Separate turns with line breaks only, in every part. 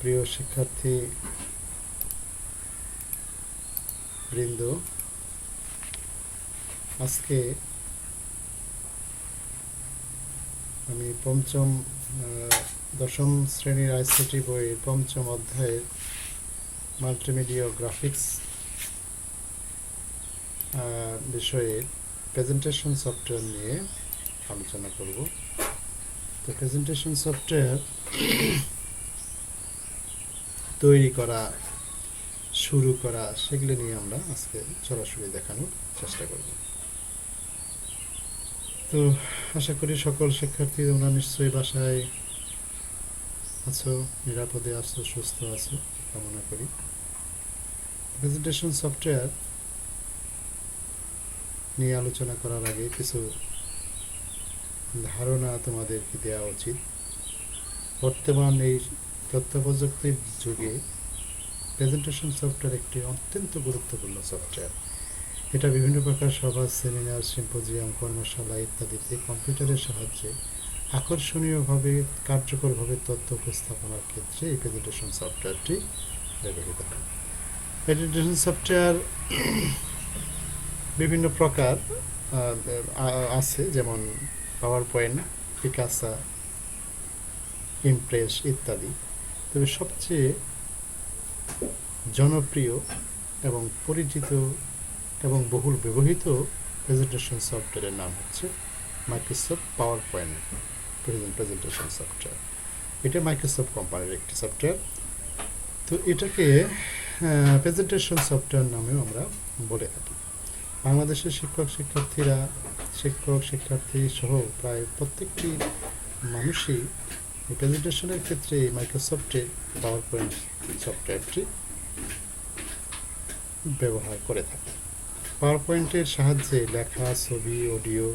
প্রিয় শিক্ষার্থী বৃন্দ, আজকে আমি দশম শ্রেণীর আইসিটি বইয়ের পঞ্চম অধ্যায়ের মাল্টিমিডিয়া গ্রাফিক্স বিষয়ে প্রেজেন্টেশন সফটওয়্যার নিয়ে আলোচনা করব। তো প্রেজেন্টেশন সফটওয়্যার তৈরি করা, শুরু করা, সেগুলো নিয়ে আমরা আজকে সরাসরি দেখানোর চেষ্টা করব। তো আশা করি সকল শিক্ষার্থী তোমরা নিশ্চয়ই বাসায় আছো, নিরাপদে আছো, সুস্থ আছো কামনা করি। প্রেজেন্টেশন সফটওয়্যার নিয়ে আলোচনা করার আগে কিছু ধারণা তোমাদেরকে দেওয়া উচিত। বর্তমান এই তথ্য প্রযুক্তির যুগে প্রেজেন্টেশন সফটওয়্যার একটি অত্যন্ত গুরুত্বপূর্ণ সফটওয়্যার। এটা বিভিন্ন প্রকার সভা, সেমিনার, সিম্পোজিয়াম, কর্মশালা ইত্যাদিতে কম্পিউটারের সাহায্যে আকর্ষণীয়ভাবে, কার্যকরভাবে তথ্য উপস্থাপনার ক্ষেত্রে এই প্রেজেন্টেশন সফটওয়্যারটি ব্যবহৃত হয়। প্রেজেন্টেশন সফটওয়্যার বিভিন্ন প্রকার আছে, যেমন পাওয়ার পয়েন্ট, পিকাসা, ইমপ্রেস ইত্যাদি। তবে সবচেয়ে জনপ্রিয় এবং পরিচিত এবং বহুল ব্যবহৃত প্রেজেন্টেশন সফটওয়্যারের নাম হচ্ছে Microsoft power point presentation software. এটা মাইক্রোসফট কোম্পানির একটি সফটওয়্যার। তো এটাকে প্রেজেন্টেশন সফটওয়্যার নামেও আমরা বলে থাকি। বাংলাদেশের শিক্ষার্থী সহ প্রায় প্রত্যেকটি মানুষই প্রেজেন্টেশনের ক্ষেত্রে মাইক্রোসফটের পাওয়ার পয়েন্ট সফটওয়্যারটি ব্যবহার করে থাকে। পাওয়ার পয়েন্টের সাহায্যে লেখা, ছবি, অডিও,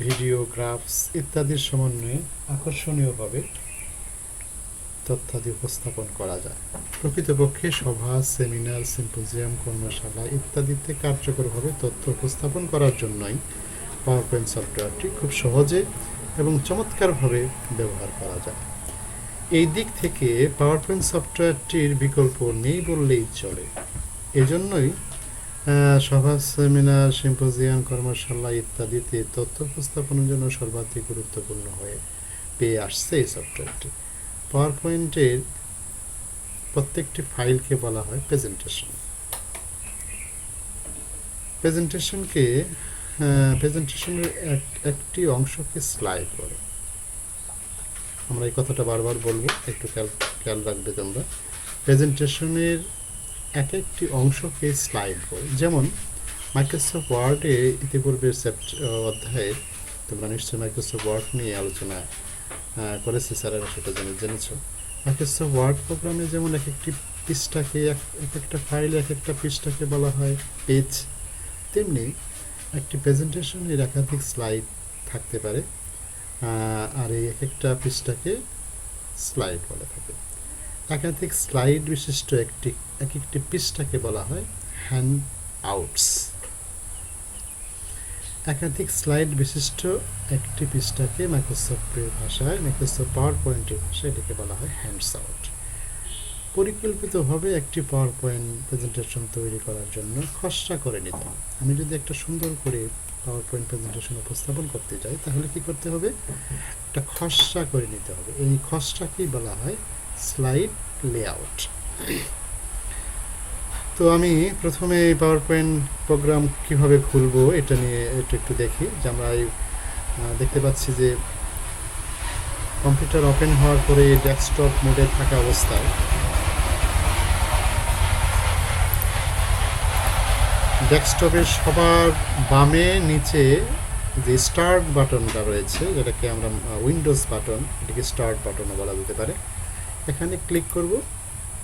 ভিডিও, গ্রাফস ইত্যাদির সমন্বয়ে আকর্ষণীয়ভাবে তথ্যাদি উপস্থাপন করা যায়। প্রকৃতপক্ষে সভা, সেমিনার, সিম্পোজিয়াম, কর্মশালা ইত্যাদিতে কার্যকরভাবে তথ্য উপস্থাপন করার জন্যই পাওয়ার পয়েন্ট সফটওয়্যারটি খুব সহজে এবং চমৎকারভাবে ব্যবহার করা যায়। এই দিক থেকে পাওয়ার পয়েন্ট সফটওয়্যারটির বিকল্প নেই বললেই চলে। এজন্যই সভা, সেমিনার, সিম্পোজিয়াম, কর্মশালা ইত্যাদিতে তথ্য উপস্থাপনের জন্য সর্বাধিক গুরুত্বপূর্ণ হয়ে পেয়ে আসছে এই সফটওয়্যারটি। পাওয়ার পয়েন্টের প্রত্যেকটি ফাইলকে বলা হয় প্রেজেন্টেশন। প্রেজেন্টেশনের একটি অংশকে স্লাইড বলে। আমরা এই কথাটা বারবার বলবো, একটু খেয়াল রাখবে তোমরা। প্রেজেন্টেশনের এক একটি অংশকে স্লাইড বলে। যেমন মাইক্রোসফট ওয়ার্ডে ইতিপূর্বের অধ্যায়ে তোমরা নিশ্চয়ই মাইক্রোসফট ওয়ার্ড নিয়ে আলোচনা করেছে, স্যারেরা সেটা জেনেছ। মাইক্রোসফট ওয়ার্ড প্রোগ্রামে যেমন এক একটি পৃষ্ঠাকে, এক একটা ফাইলে এক একটা পৃষ্ঠাকে বলা হয় পেজ, তেমনি একটি প্রেজেন্টেশনের একাধিক স্লাইড থাকতে পারে, আর এই এক একটা পৃষ্ঠাকে স্লাইড বলে থাকে। একাধিক স্লাইড বিশিষ্ট এক একটি পৃষ্ঠাকে বলা হয় হ্যান্ড আউটস। একাধিক স্লাইড বিশিষ্ট একটি পৃষ্ঠাকে মাইক্রোসফটের ভাষায়, মাইক্রোসফট পাওয়ার পয়েন্টের ভাষায় এটাকে বলা হয় হ্যান্ডস আউট। পরিকল্পিতভাবে একটি পাওয়ার পয়েন্ট প্রেজেন্টেশন তৈরি করার জন্য খসড়া করে নিতে হবে। আমি যদি একটা সুন্দর করে পাওয়ার পয়েন্ট প্রেজেন্টেশন উপস্থাপন করতে চাই, তাহলে কি করতে হবে? একটা খসড়া করে নিতে হবে। এই খসড়াকেই বলা হয় স্লাইড লেআউট। তো আমি প্রথমে পাওয়ার পয়েন্ট প্রোগ্রাম কিভাবে খুলবো এটা নিয়ে একটু দেখি। যে আমরা দেখতে পাচ্ছি যে কম্পিউটার ওপেন হওয়ার পরে ডেস্কটপ মোডে থাকা অবস্থায় ডেস্কটপের সবার বামে নিচে যে স্টার্ট বাটনটা রয়েছে, যেটাকে আমরা উইন্ডোজ বাটন, এটাকে স্টার্ট বাটনও বলা যেতে পারে। এখানে ক্লিক করব,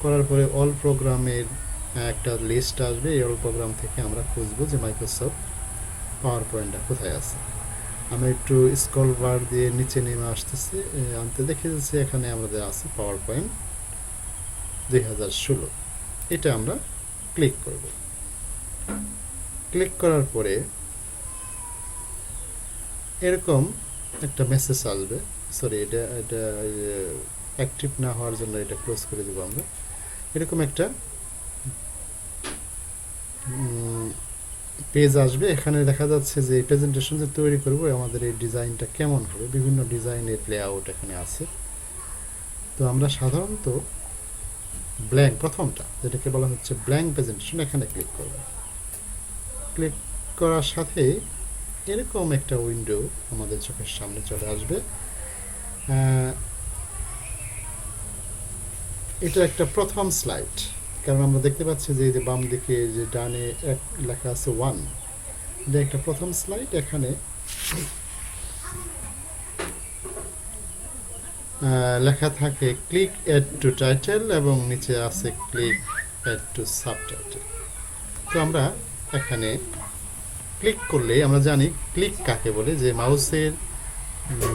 করার পরে অল প্রোগ্রামের একটা লিস্ট আসবে। এই অল প্রোগ্রাম থেকে আমরা খুঁজবো যে মাইক্রোসফট পাওয়ার পয়েন্টটা কোথায় আছে। আমরা একটু স্ক্রল বার দিয়ে নিচে নেমে আসতেছি, আনতে দেখে যাচ্ছে এখানে আমাদের আছে পাওয়ার পয়েন্ট 2016। এটা আমরা ক্লিক করব। ক্লিক করার পরে এরকম একটা মেসেজ আসবে, সরি, এটা এটা অ্যাক্টিভ না হওয়ার জন্য এটা ক্লোজ করে দেবো আমরা। এরকম একটা পেজ আসবে, এখানে দেখা যাচ্ছে যে এই প্রেজেন্টেশন যে তৈরি করবো আমাদের এই ডিজাইনটা কেমন হবে, বিভিন্ন ডিজাইনের লেআউট এখানে আছে। তো আমরা সাধারণত ব্ল্যাঙ্ক, প্রথমটা যেটাকে বলা হচ্ছে ব্ল্যাঙ্ক প্রেজেন্টেশন, এখানে ক্লিক করব। ক্লিক করার সাথে এরকম একটা উইন্ডো আমাদের চোখের সামনে চলে আসবে। এটা একটা প্রথম স্লাইড, কারণ আমরা দেখতে পাচ্ছি যে এই যে বাম দিকে যে ডানে লেখা আছে 1, এটা একটা প্রথম স্লাইড। এখানে লেখা থাকে ক্লিক এড টু টাইটেল এবং নিচে আছে ক্লিক এড টু সাবটাইটেল। তো আমরা এখানে ক্লিক করলে আমরা জানি ক্লিক কাকে বলে, যে মাউসের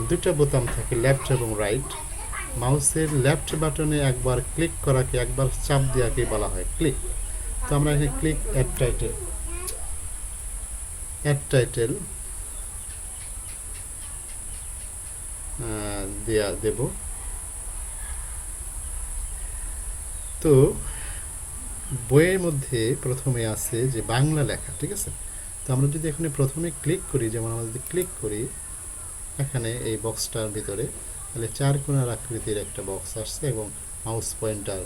দুটা বোতাম থাকে, লেফট এবং রাইট। মাউসের লেফট বাটনে একবার ক্লিক করাকে, একবার চাপ দেওয়াকে বলা হয় ক্লিক। তো আমরা এখানে ক্লিক অ্যাড টাইটেল দেব। তো বইয়ের মধ্যে প্রথমে আছে যে বাংলা লেখা, ঠিক আছে। তো আমরা যদি এখানে প্রথমে ক্লিক করি, যেমন আমরা যদি ক্লিক করি এখানে এই বক্সটার ভিতরে, তাহলে 4 কোণার আকৃতির একটা বক্স আসছে এবং মাউস পয়েন্টার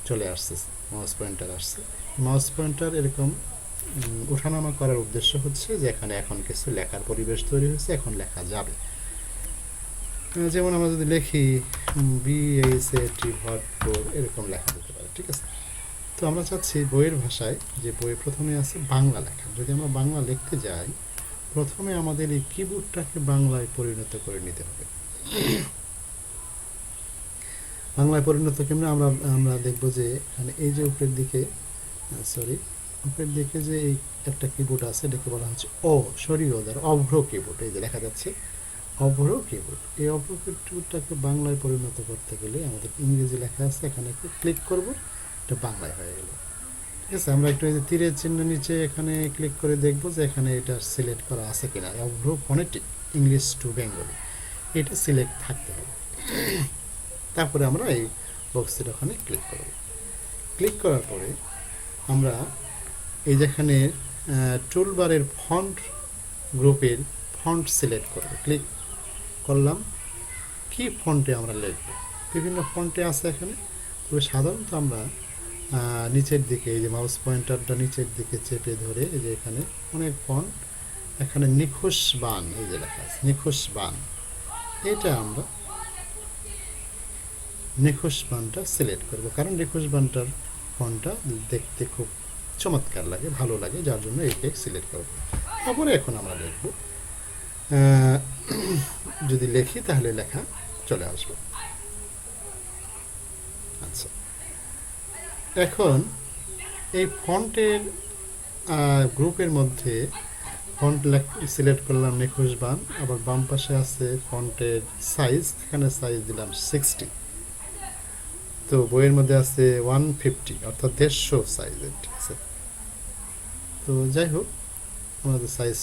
চলে আসছে, মাউস পয়েন্টার এরকম ওঠানামা করার উদ্দেশ্য হচ্ছে যে এখানে এখন কিছু লেখার পরিবেশ তৈরি হয়েছে, এখন লেখা যাবে। যেমন আমরা যদি লিখি BACT ভরপুর, এরকম লেখা দিতে পারে, ঠিক আছে। তো আমরা চাচ্ছি বইয়ের ভাষায়, যে বইয়ে প্রথমে আছে বাংলা লেখা, যদি আমরা বাংলা লিখতে যাই প্রথমে আমাদের এই কিবোর্ডটাকে বাংলায় পরিণত করে নিতে হবে। বাংলায় পরিণত কেমন আমরা দেখব যে এখানে এই যে উপরের দিকে যে এই একটা কিবোর্ড আছে, এটাকে বলা হচ্ছে অভ্র কিবোর্ড। এই যে দেখা যাচ্ছে অভ্র কিবোর্ড। এই অভ্র কিবোর্ডটাকে বাংলায় পরিণত করতে গেলে আমাদের ইংরেজি লেখা আছে, এখানে ক্লিক করব, এটা বাংলায় হয়ে গেল, ঠিক আছে। আমরা একটু এই যে তীরের চিহ্ন নিচে এখানে ক্লিক করে দেখব যে এখানে এটা সিলেক্ট করা আছে কিনা, অভ্র ফনেটিক ইংলিশ টু বেঙ্গলি, এটা সিলেক্ট থাকতে হবে। তারপরে আমরা এই বক্সের ওখানে ক্লিক করব। ক্লিক করার পরে আমরা এই যেখানে টুলবারের ফন্ট গ্রুপের ফন্ট সিলেক্ট করব। ক্লিক করলাম, কি ফন্টে আমরা লিখব, বিভিন্ন ফন্টে আছে এখানে। তবে সাধারণত আমরা নিচের দিকে, এই যে মাউস পয়েন্টারটা নিচের দিকে চেপে ধরে, এই যে এখানে অনেক ফন্ট, এখানে নিখুঁত বান, এই যে লেখা আছে নিখুঁত বান, এটা আমরা নিখুঁত বানটা সিলেক্ট করব, কারণ নিখুঁত বানটার ফন্টটা দেখতে খুব চমৎকার লাগে, ভালো লাগে, যার জন্য এইটাকে সিলেক্ট করব। তারপরে এখন আমরা লিখব, যদি লিখি তাহলে লেখা চলে আসবে। আচ্ছা, এখন এই ফন্টের গ্রুপের মধ্যে ফন্ট সিলেক্ট করলাম নিখুঁত বান, আবার বাম পাশে আছে ফন্টের সাইজ, এখানে সাইজ দিলাম 60। তো বইয়ের মধ্যে আছে 150, অর্থাৎ 150 সাইজের, ঠিক আছে। তো যাই হোক, আমাদের সাইজ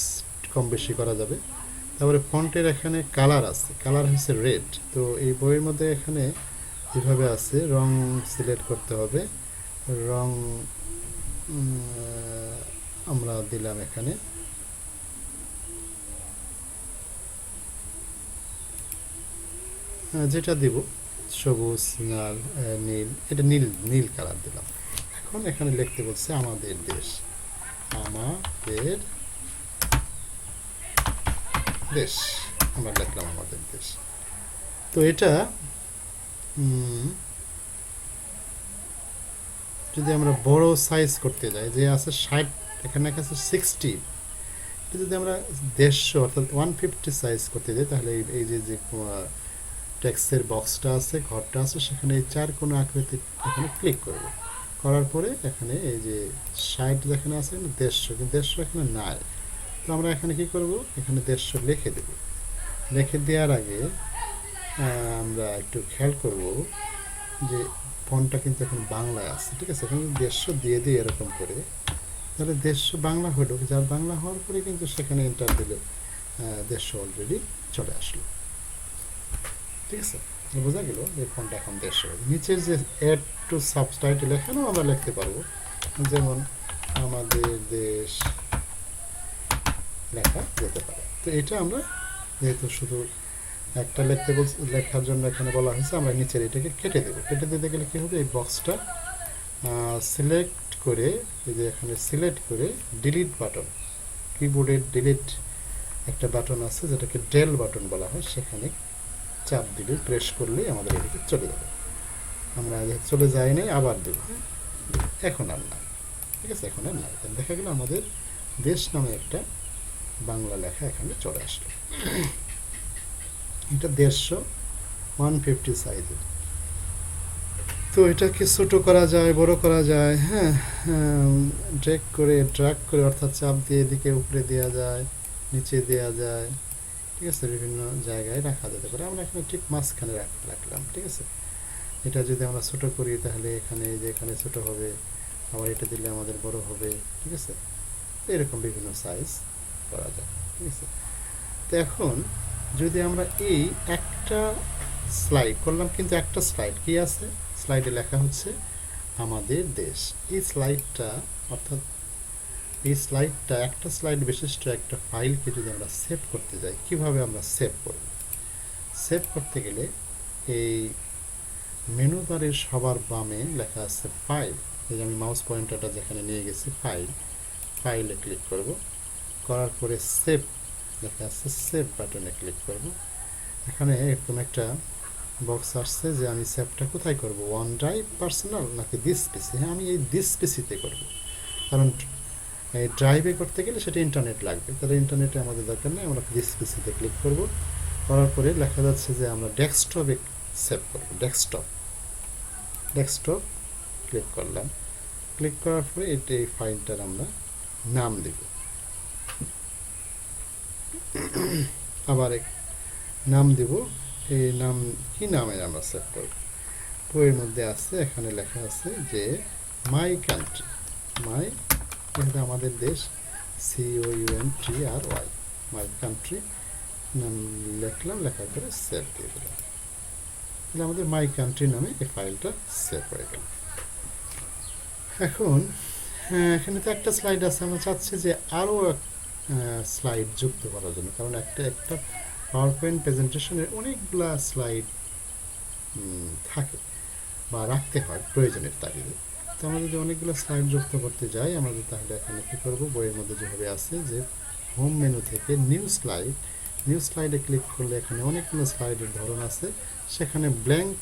কম বেশি করা যাবে। তারপরে ফন্টের এখানে কালার আছে, কালার হচ্ছে রেড। তো এই বইয়ের মধ্যে এখানে যেভাবে আছে রং সিলেক্ট করতে হবে, রং আমরা দিলাম এখানে যেটা দিব সবুজ, লাল, নীল, এটা নীল কালার দিলাম। এখন এখানে লিখতে বলছে আমাদের দেশ, আমাদের দেশ, আমরা লিখলাম আমাদের দেশ। তো এটা যদি আমরা বড় সাইজ করতে যাই, যে আছে 60, এখানে আছে 60, এটা যদি আমরা 150 অর্থাৎ 150 সাইজ করতে যাই, তাহলে এই যে টেক্সটের বক্সটা আছে, ঘরটা আছে, সেখানে এই 4 কোণ আকৃতি এখানে ক্লিক করব। করার পরে এখানে এই যে 60 যেখানে আছে 150, কিন্তু 150 এখানে নাই। তো আমরা এখানে কি করব, এখানে 150 লিখে দেব। লিখে দেওয়ার আগে আমরা একটু খেয়াল করব যে ফন্টটা কিন্তু এখন বাংলায় আছে, ঠিক আছে। এখানে 150 দিয়ে দিই এরকম করে, তাহলে 150 বাংলা হলো, যার বাংলা হওয়ার পরে কিন্তু সেখানে এন্টার দিলে 150 অলরেডি চলে আসলো। ঠিক আছে, বোঝা গেল এই ফন্ট এখন 150। নিচের যে অ্যাড টু সাবটাইটেল এখানেও আমরা লিখতে পারবো, যেমন আমাদের দেশ লেখা যেতে পারে। তো এটা আমরা যেহেতু শুধু একটা লেখার জন্য এখানে বলা হয়েছে, আমরা নিচের এটাকে কেটে দেবো। কেটে দিতে গেলে কী হবে, এই বক্সটা সিলেক্ট করে, এই যে এখানে সিলেক্ট করে ডিলিট বাটন, কিবোর্ডের ডিলিট একটা বাটন আছে যেটাকে ডেল বাটন বলা হয়, সেখানে চাপ দিলে প্রেস করলেই আমাদের এদিকে চলে যাবে। আমরা চলে যাই নাই, আবার দেব, এখন আর নাই। ঠিক আছে, এখন আর নাই। দেখা গেল আমাদের দেশ নামে একটা বাংলা লেখা এখানে চলে আসলো। এটা 150 সাইজের। তো এটাকে ছোটো করা যায়, বড় করা যায়, হ্যাঁ, ড্র্যাগ করে অর্থাৎ চাপ দিয়ে এদিকে উপরে দেওয়া যায়, নিচে দেওয়া যায়। ঠিক আছে, বিভিন্ন জায়গায় রাখা যেতে পারে। আমরা এখানে ঠিক মাঝখানে রাখলাম। ঠিক আছে, এটা যদি আমরা ছোটো করি তাহলে এখানে যে এখানে ছোটো হবে, আবার এটা দিলে আমাদের বড় হবে। ঠিক আছে, এরকম বিভিন্ন সাইজ করা যায়। ঠিক আছে, তো এখন যদি আমরা এই একটা স্লাইড করলাম, কিন্তু একটা স্লাইড কি আছে, স্লাইডে লেখা হচ্ছে আমাদের দেশ। এই স্লাইডটা অর্থাৎ এই স্লাইডটা একটা স্লাইড বিশিষ্ট একটা ফাইলকে যদি আমরা সেভ করতে যাই, কিভাবে আমরা সেভ করব? সেভ করতে গেলে এই মেনু বারের সবার বামে লেখা আছে ফাইল। এই যে আমি মাউস পয়েন্টারটা যেখানে নিয়ে গেছি, ফাইলে ক্লিক করব। করার পরে সেভ লেখা আছে, সেভ বাটনে ক্লিক করব। এখানে এরকম একটা বক্স আসছে যে আমি সেভটা কোথায় করব, ওয়ান ড্রাইভ, পার্সোনাল নাকি দিস পিসি। হ্যাঁ, আমি এই দিস পিসিতে করব, কারণ এই ড্রাইভে করতে গেলে সেটা ইন্টারনেট লাগবে, তাহলে ইন্টারনেটে আমাদের দরকার নেই। আমরা দিস পিসিতে ক্লিক করব। করার পরে লেখা যাচ্ছে যে আমরা ডেস্কটপে সেভ করব। ডেস্কটপ ক্লিক করলাম। ক্লিক করার পরে এই ফাইলটার আমরা নাম দেব। আবার নাম দেব। এই নাম কি নামে আমরা সেভ করব? বইয়ের মধ্যে আছে, এখানে লেখা আছে যে মাই কান্ট্রি। এটা আমাদের দেশ, COUNTRY, মাই কান্ট্রি নাম লিখলাম। লেখার পরে সেভ দিয়ে দিলাম। তাহলে আমাদের মাই কান্ট্রি নামে এই ফাইলটা সেভ হয়ে গেল। এখন এখানে তো একটা স্লাইড আছে, আমরা চাচ্ছি যে আরও স্লাইড যুক্ত করার জন্য, কারণ একটা পাওয়ার পয়েন্ট প্রেজেন্টেশনের অনেকগুলা স্লাইড থাকে বা রাখতে হয় প্রয়োজনের তাগিদে। তো আমরা যদি অনেকগুলো স্লাইড যুক্ত করতে যাই, আমরা তাহলে এখানে কী করবো, বইয়ের মধ্যে যেভাবে আছে যে হোম মেনু থেকে নিউ স্লাইডে ক্লিক করলে এখানে অনেকগুলো স্লাইডের ধরন আছে, সেখানে ব্ল্যাঙ্ক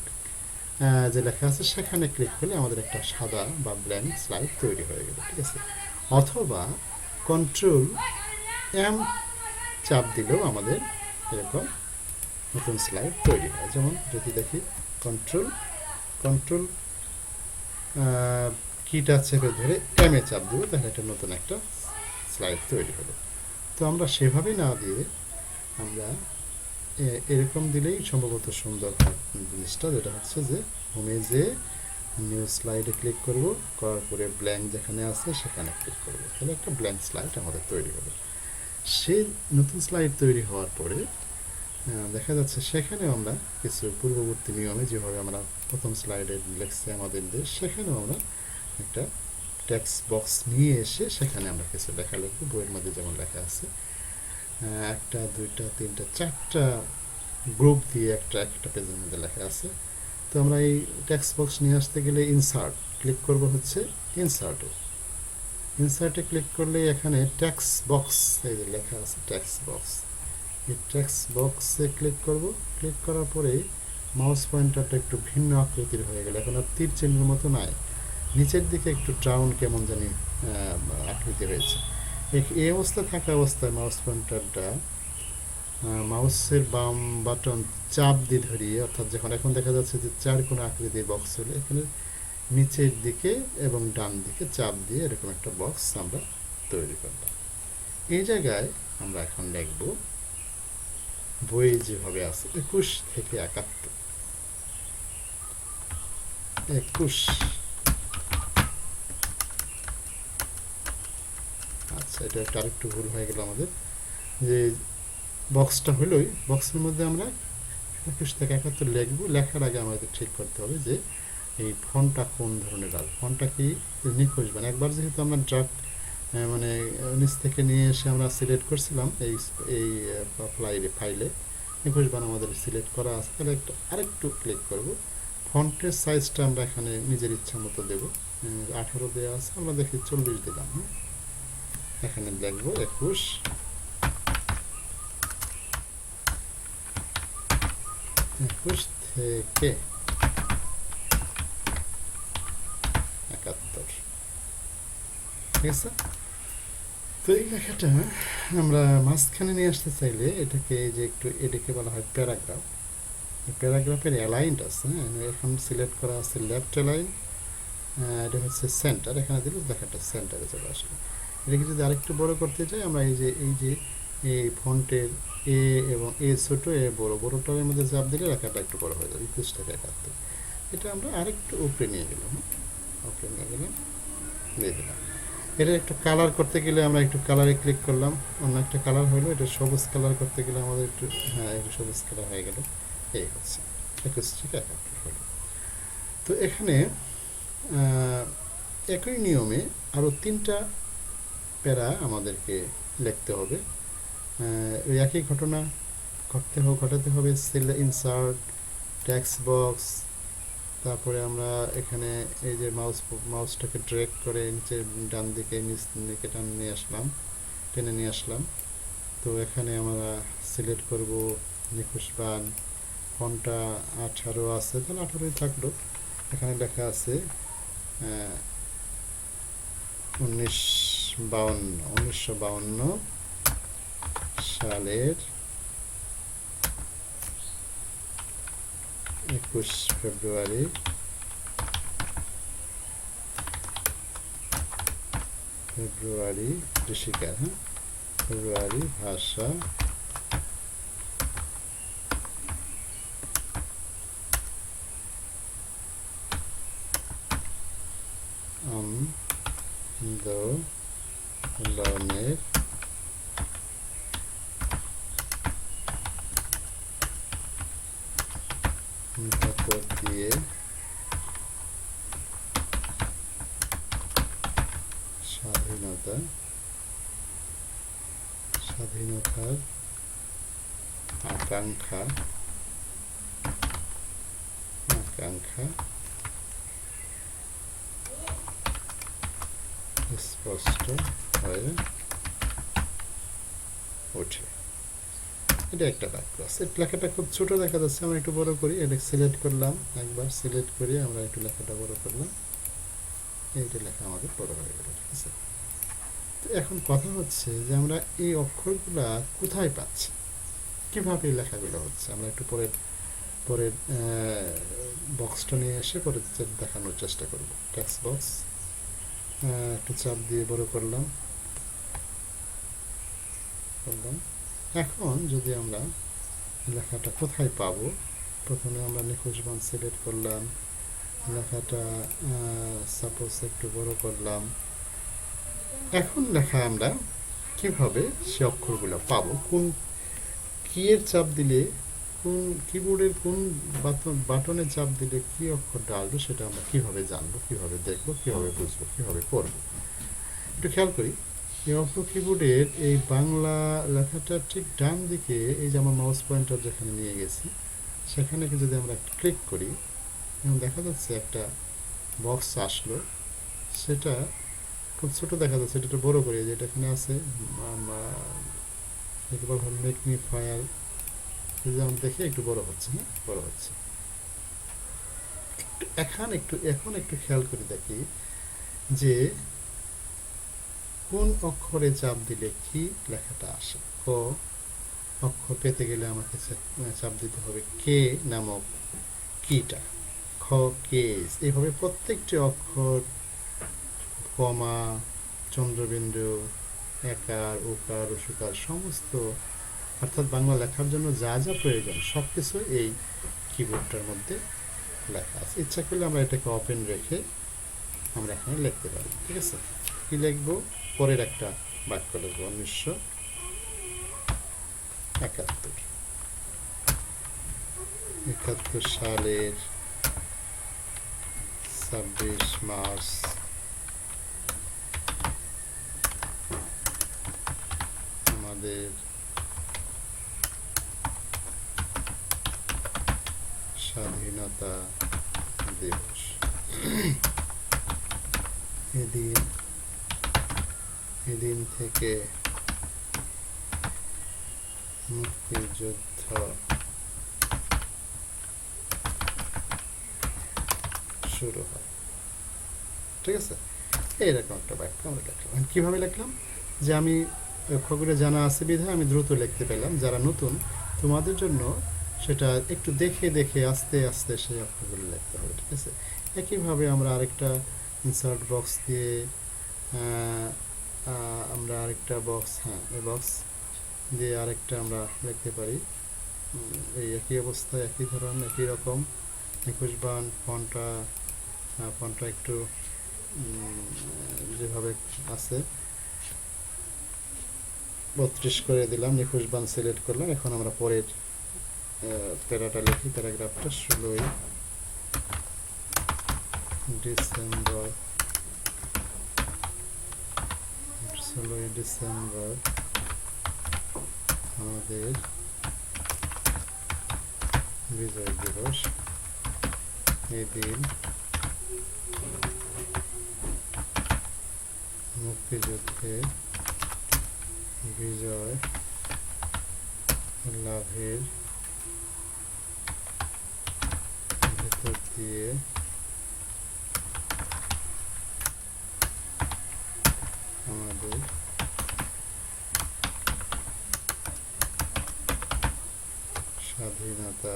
যে লেখা আছে সেখানে ক্লিক করলে আমাদের একটা সাদা বা ব্ল্যাঙ্ক স্লাইড তৈরি হয়ে গেল। ঠিক আছে, অথবা Ctrl+M চাপ দিলেও আমাদের এরকম নতুন স্লাইড তৈরি হয়। যেমন যদি দেখি কন্ট্রোল কিটা চেপে ধরে M এ চাপ দেবো, তাহলে এটা নতুন একটা স্লাইড তৈরি হলো। তো আমরা সেভাবে না দিয়ে আমরা এরকম দিলেই সম্ভবত সুন্দর হয় জিনিসটা, যেটা হচ্ছে যে হোমে যে নিউ স্লাইডে ক্লিক করব, করার পরে ব্ল্যাঙ্ক যেখানে আছে সেখানে ক্লিক করব, তাহলে একটা ব্ল্যাঙ্ক স্লাইড আমাদের তৈরি হলো। সেই নতুন স্লাইড তৈরি হওয়ার পরে দেখা যাচ্ছে সেখানেও আমরা কিছু পূর্ববর্তী নিয়মে যেভাবে আমরা প্রথম স্লাইডে লিখছি আমাদের দেশ, সেখানেও আমরা একটা টেক্সট বক্স নিয়ে এসে সেখানে আমরা কিছু লেখা লিখব। বইয়ের মধ্যে যেমন লেখা আছে, একটা, দুইটা, তিনটা, চারটা গ্রুপ দিয়ে একটা পেজের মধ্যে লেখা আছে। তো আমরা এই টেক্সট বক্স নিয়ে আসতে গেলে ইনসার্ট ক্লিক করব, হচ্ছে ইনসার্টে ক্লিক করলে এখানে টেক্সট বক্স এই যে লেখা আছে টেক্সট বক্স, এই টেক্সট বক্সে ক্লিক করব। ক্লিক করার পরেই মাউস পয়েন্টারটা একটু ভিন্ন আকৃতির হয়ে গেল, এখন আর তীর চিহ্নের মতো নাই, নিচের দিকে একটু ডাউন কেমন জানি আকৃতি হয়েছে। এই অবস্থা থাকা অবস্থায় মাউস পয়েন্টারটা মাউসের বাম বাটন চাপ দিয়ে ধরিয়ে, অর্থাৎ যখন এখন দেখা যাচ্ছে যে চার কোণ আকৃতির বক্স হলে এখানে নিচের দিকে এবং ডান দিকে চাপ দিয়ে এরকম একটা বক্স আমরা তৈরি করলাম। এই জায়গায় আমরা এখন লিখব বই যেভাবে আছে 21 থেকে 71, 21। আচ্ছা, এটা একটা আরেকটু ভুল হয়ে গেল আমাদের, যে বক্সটা হলোই, বক্সের মধ্যে আমরা 21 থেকে 71 লিখবো। লেখার আগে আমাদের ঠিক করতে হবে যে এই ফন্টটা কোন ধরনের রাখবো, ফন্টটা কি নিখোঁজ বান। একবার যেহেতু আমরা ড্রাগ মানে নিচ থেকে নিয়ে এসে আমরা সিলেক্ট করছিলাম এই এই ফাইলে নিখোঁজ বান আমাদের সিলেক্ট করা আছে, তাহলে আরেকটু ক্লিক করব। ফন্টের সাইজটা আমরা এখানে নিজের ইচ্ছা মতো দেবো। 18 দেওয়া আছে, আমরা দেখি 40 দিলাম। এখানে লিখবো 21 থেকে 71, ঠিক আছে। তো এই লেখাটা আমরা মাঝখানে নিয়ে আসতে চাইলে এটাকে যে একটু এটাকে বলা হয় প্যারাগ্রাফ। প্যারাগ্রাফের অ্যালাইন্ড আছে, এখন সিলেক্ট করা আছে লেফট অ্যালাইন, এটা হচ্ছে সেন্টার, এখানে দিলে লেখাটা সেন্টারে চলে আসলো। এটাকে যদি আরেকটু বড় করতে চাই আমরা এই ফন্টের এ এবং এ ছোট এ বড়, বড়টার মধ্যে চাপ দিলে লেখাটা একটু বড় হয়ে যাবে 21 থেকে 71। এটা আমরা আরেকটু উপরে নিয়ে গেলাম, দিয়ে দিলাম। এটা একটু কালার করতে গেলে আমরা একটু কালারে ক্লিক করলাম, অন্য একটা কালার হলো। এটা সবুজ কালার করতে গেলে আমাদের একটু একটু সবুজ কালার হয়ে গেল। এই হচ্ছে 21 থেকে 71 হলো। তো এখানে একই নিয়মে আরও 3টা প্যারা আমাদেরকে লিখতে হবে। ওই একই ঘটনা ঘটাতে হবে। ইনসার্ট টেক্সট বক্স, তারপরে আমরা এখানে এই যে মাউসটাকে ড্র্যাগ করে নিচে ডান দিকে নিচ দিকে টেনে নিয়ে আসলাম। তো এখানে আমরা সিলেক্ট করব নিখোঁজ বান, ফন্টটা 18 আছে, তাহলে 18ই থাকলো। এখানে লেখা আছে 1952 সালের 21 ফেব্রুয়ারি ঋষিকার, ফেব্রুয়ারি ভাষা আন্দোলনের মধ্য দিয়ে স্বাধীনতার আকাঙ্ক্ষা স্পষ্ট হয়ে ওঠে। এটা একটা বাক্য আছে। লেখাটা খুব ছোট দেখা যাচ্ছে, আমরা একটু বড় করি। এটা সিলেক্ট করলাম, একবার সিলেক্ট করে আমরা একটু লেখাটা বড় করলাম। এইটা লেখা আমাদের বড় হয়ে গেল, ঠিক আছে। তো এখন কথা হচ্ছে যে আমরা এই অক্ষরগুলা কোথায় পাচ্ছি, কিভাবে এই লেখাগুলো হচ্ছে। আমরা একটু পরের বক্সটা নিয়ে এসে পরে দেখানোর চেষ্টা করব। টেক্সট বক্স একটু চাপ দিয়ে বড় করলাম। এখন যদি আমরা লেখাটা কোথায় পাবো, প্রথমে আমরা নিখোঁজ বান সিলেক্ট করলাম, লেখাটা সাপোজ একটু বড় করলাম। এখন লেখা আমরা কিভাবে সে অক্ষরগুলো পাবো, কোন কিয়ের চাপ দিলে, কোন কিবোর্ডের কোন বাটনে চাপ দিলে কি অক্ষরটা আসবে, সেটা আমরা কিভাবে জানবো, কিভাবে দেখবো, কিভাবে বুঝবো, কিভাবে করবো। একটু খেয়াল করি, এই অক্ষর কিবোর্ডের এই বাংলা লেখাটা ঠিক ডান দিকে, এই যে আমার মাউস পয়েন্টার যেখানে নিয়ে গেছি সেখানে যদি আমরা ক্লিক করি, এবং দেখা যাচ্ছে একটা বক্স আসলো। সেটা খুব ছোট দেখা যাচ্ছে, এটা একটু বড় করি, যেটা এখানে আছে ম্যাগনিফায়ার, যেমন দেখে একটু বড় হচ্ছে, বড় হচ্ছে। এখন একটু খেয়াল করে দেখি যে কোন অক্ষরে চাপ দিলে কি লেখাটা আসে। ক অক্ষর পেতে গেলে আমাকে চাপ দিতে হবে কে নামক কিটা, খ কেস। এইভাবে প্রত্যেকটি অক্ষর, কমা, চন্দ্রবিন্দু, একার, ওকার, রসুকার, সমস্ত অর্থাৎ বাংলা লেখার জন্য যা যা প্রয়োজন সব কিছু এই কিবোর্ডটার মধ্যে লেখা আছে। ইচ্ছা করলে আমরা এটাকে ওপেন রেখে আমরা এখানে লিখতে পারি, ঠিক আছে। কি লিখবো, পরের একটা বাক্য লিখবো 1971। 71 সালের 26 মার্চ আমাদের স্বাধীনতা দিবস। এদিন থেকে মুক্তিযুদ্ধ শুরু হয়। ঠিক আছে, এইরকম একটা বাক্য আমরা লিখলাম। কীভাবে লিখলাম, যে আমি অক্ষরগুলো জানা আছে বিধায় আমি দ্রুত লিখতে পেলাম। যারা নতুন তোমাদের জন্য সেটা একটু দেখে দেখে আস্তে আস্তে সেই অক্ষরগুলো লিখতে হবে। ঠিক আছে, একইভাবে আমরা আরেকটা ইনসার্ট বক্স দিয়ে আমরা আরেকটা বক্স, এই বক্স দিয়ে আরেকটা আমরা লিখতে পারি। এই একই অবস্থায়, একই ধরনের, একই রকম 21 বান ফন্টটা একটু যেভাবে আছে 32 করে দিলাম, 21 বান সিলেক্ট করলাম। এখন আমরা পরের প্যারাটা লিখি। প্যারাগ্রাফটা 16ই ডিসেম্বর আমাদের বিজয় দিবস। এদিন মুক্তিযুদ্ধে বিজয় লাভের ভেতর দিয়ে আমাদের স্বাধীনতা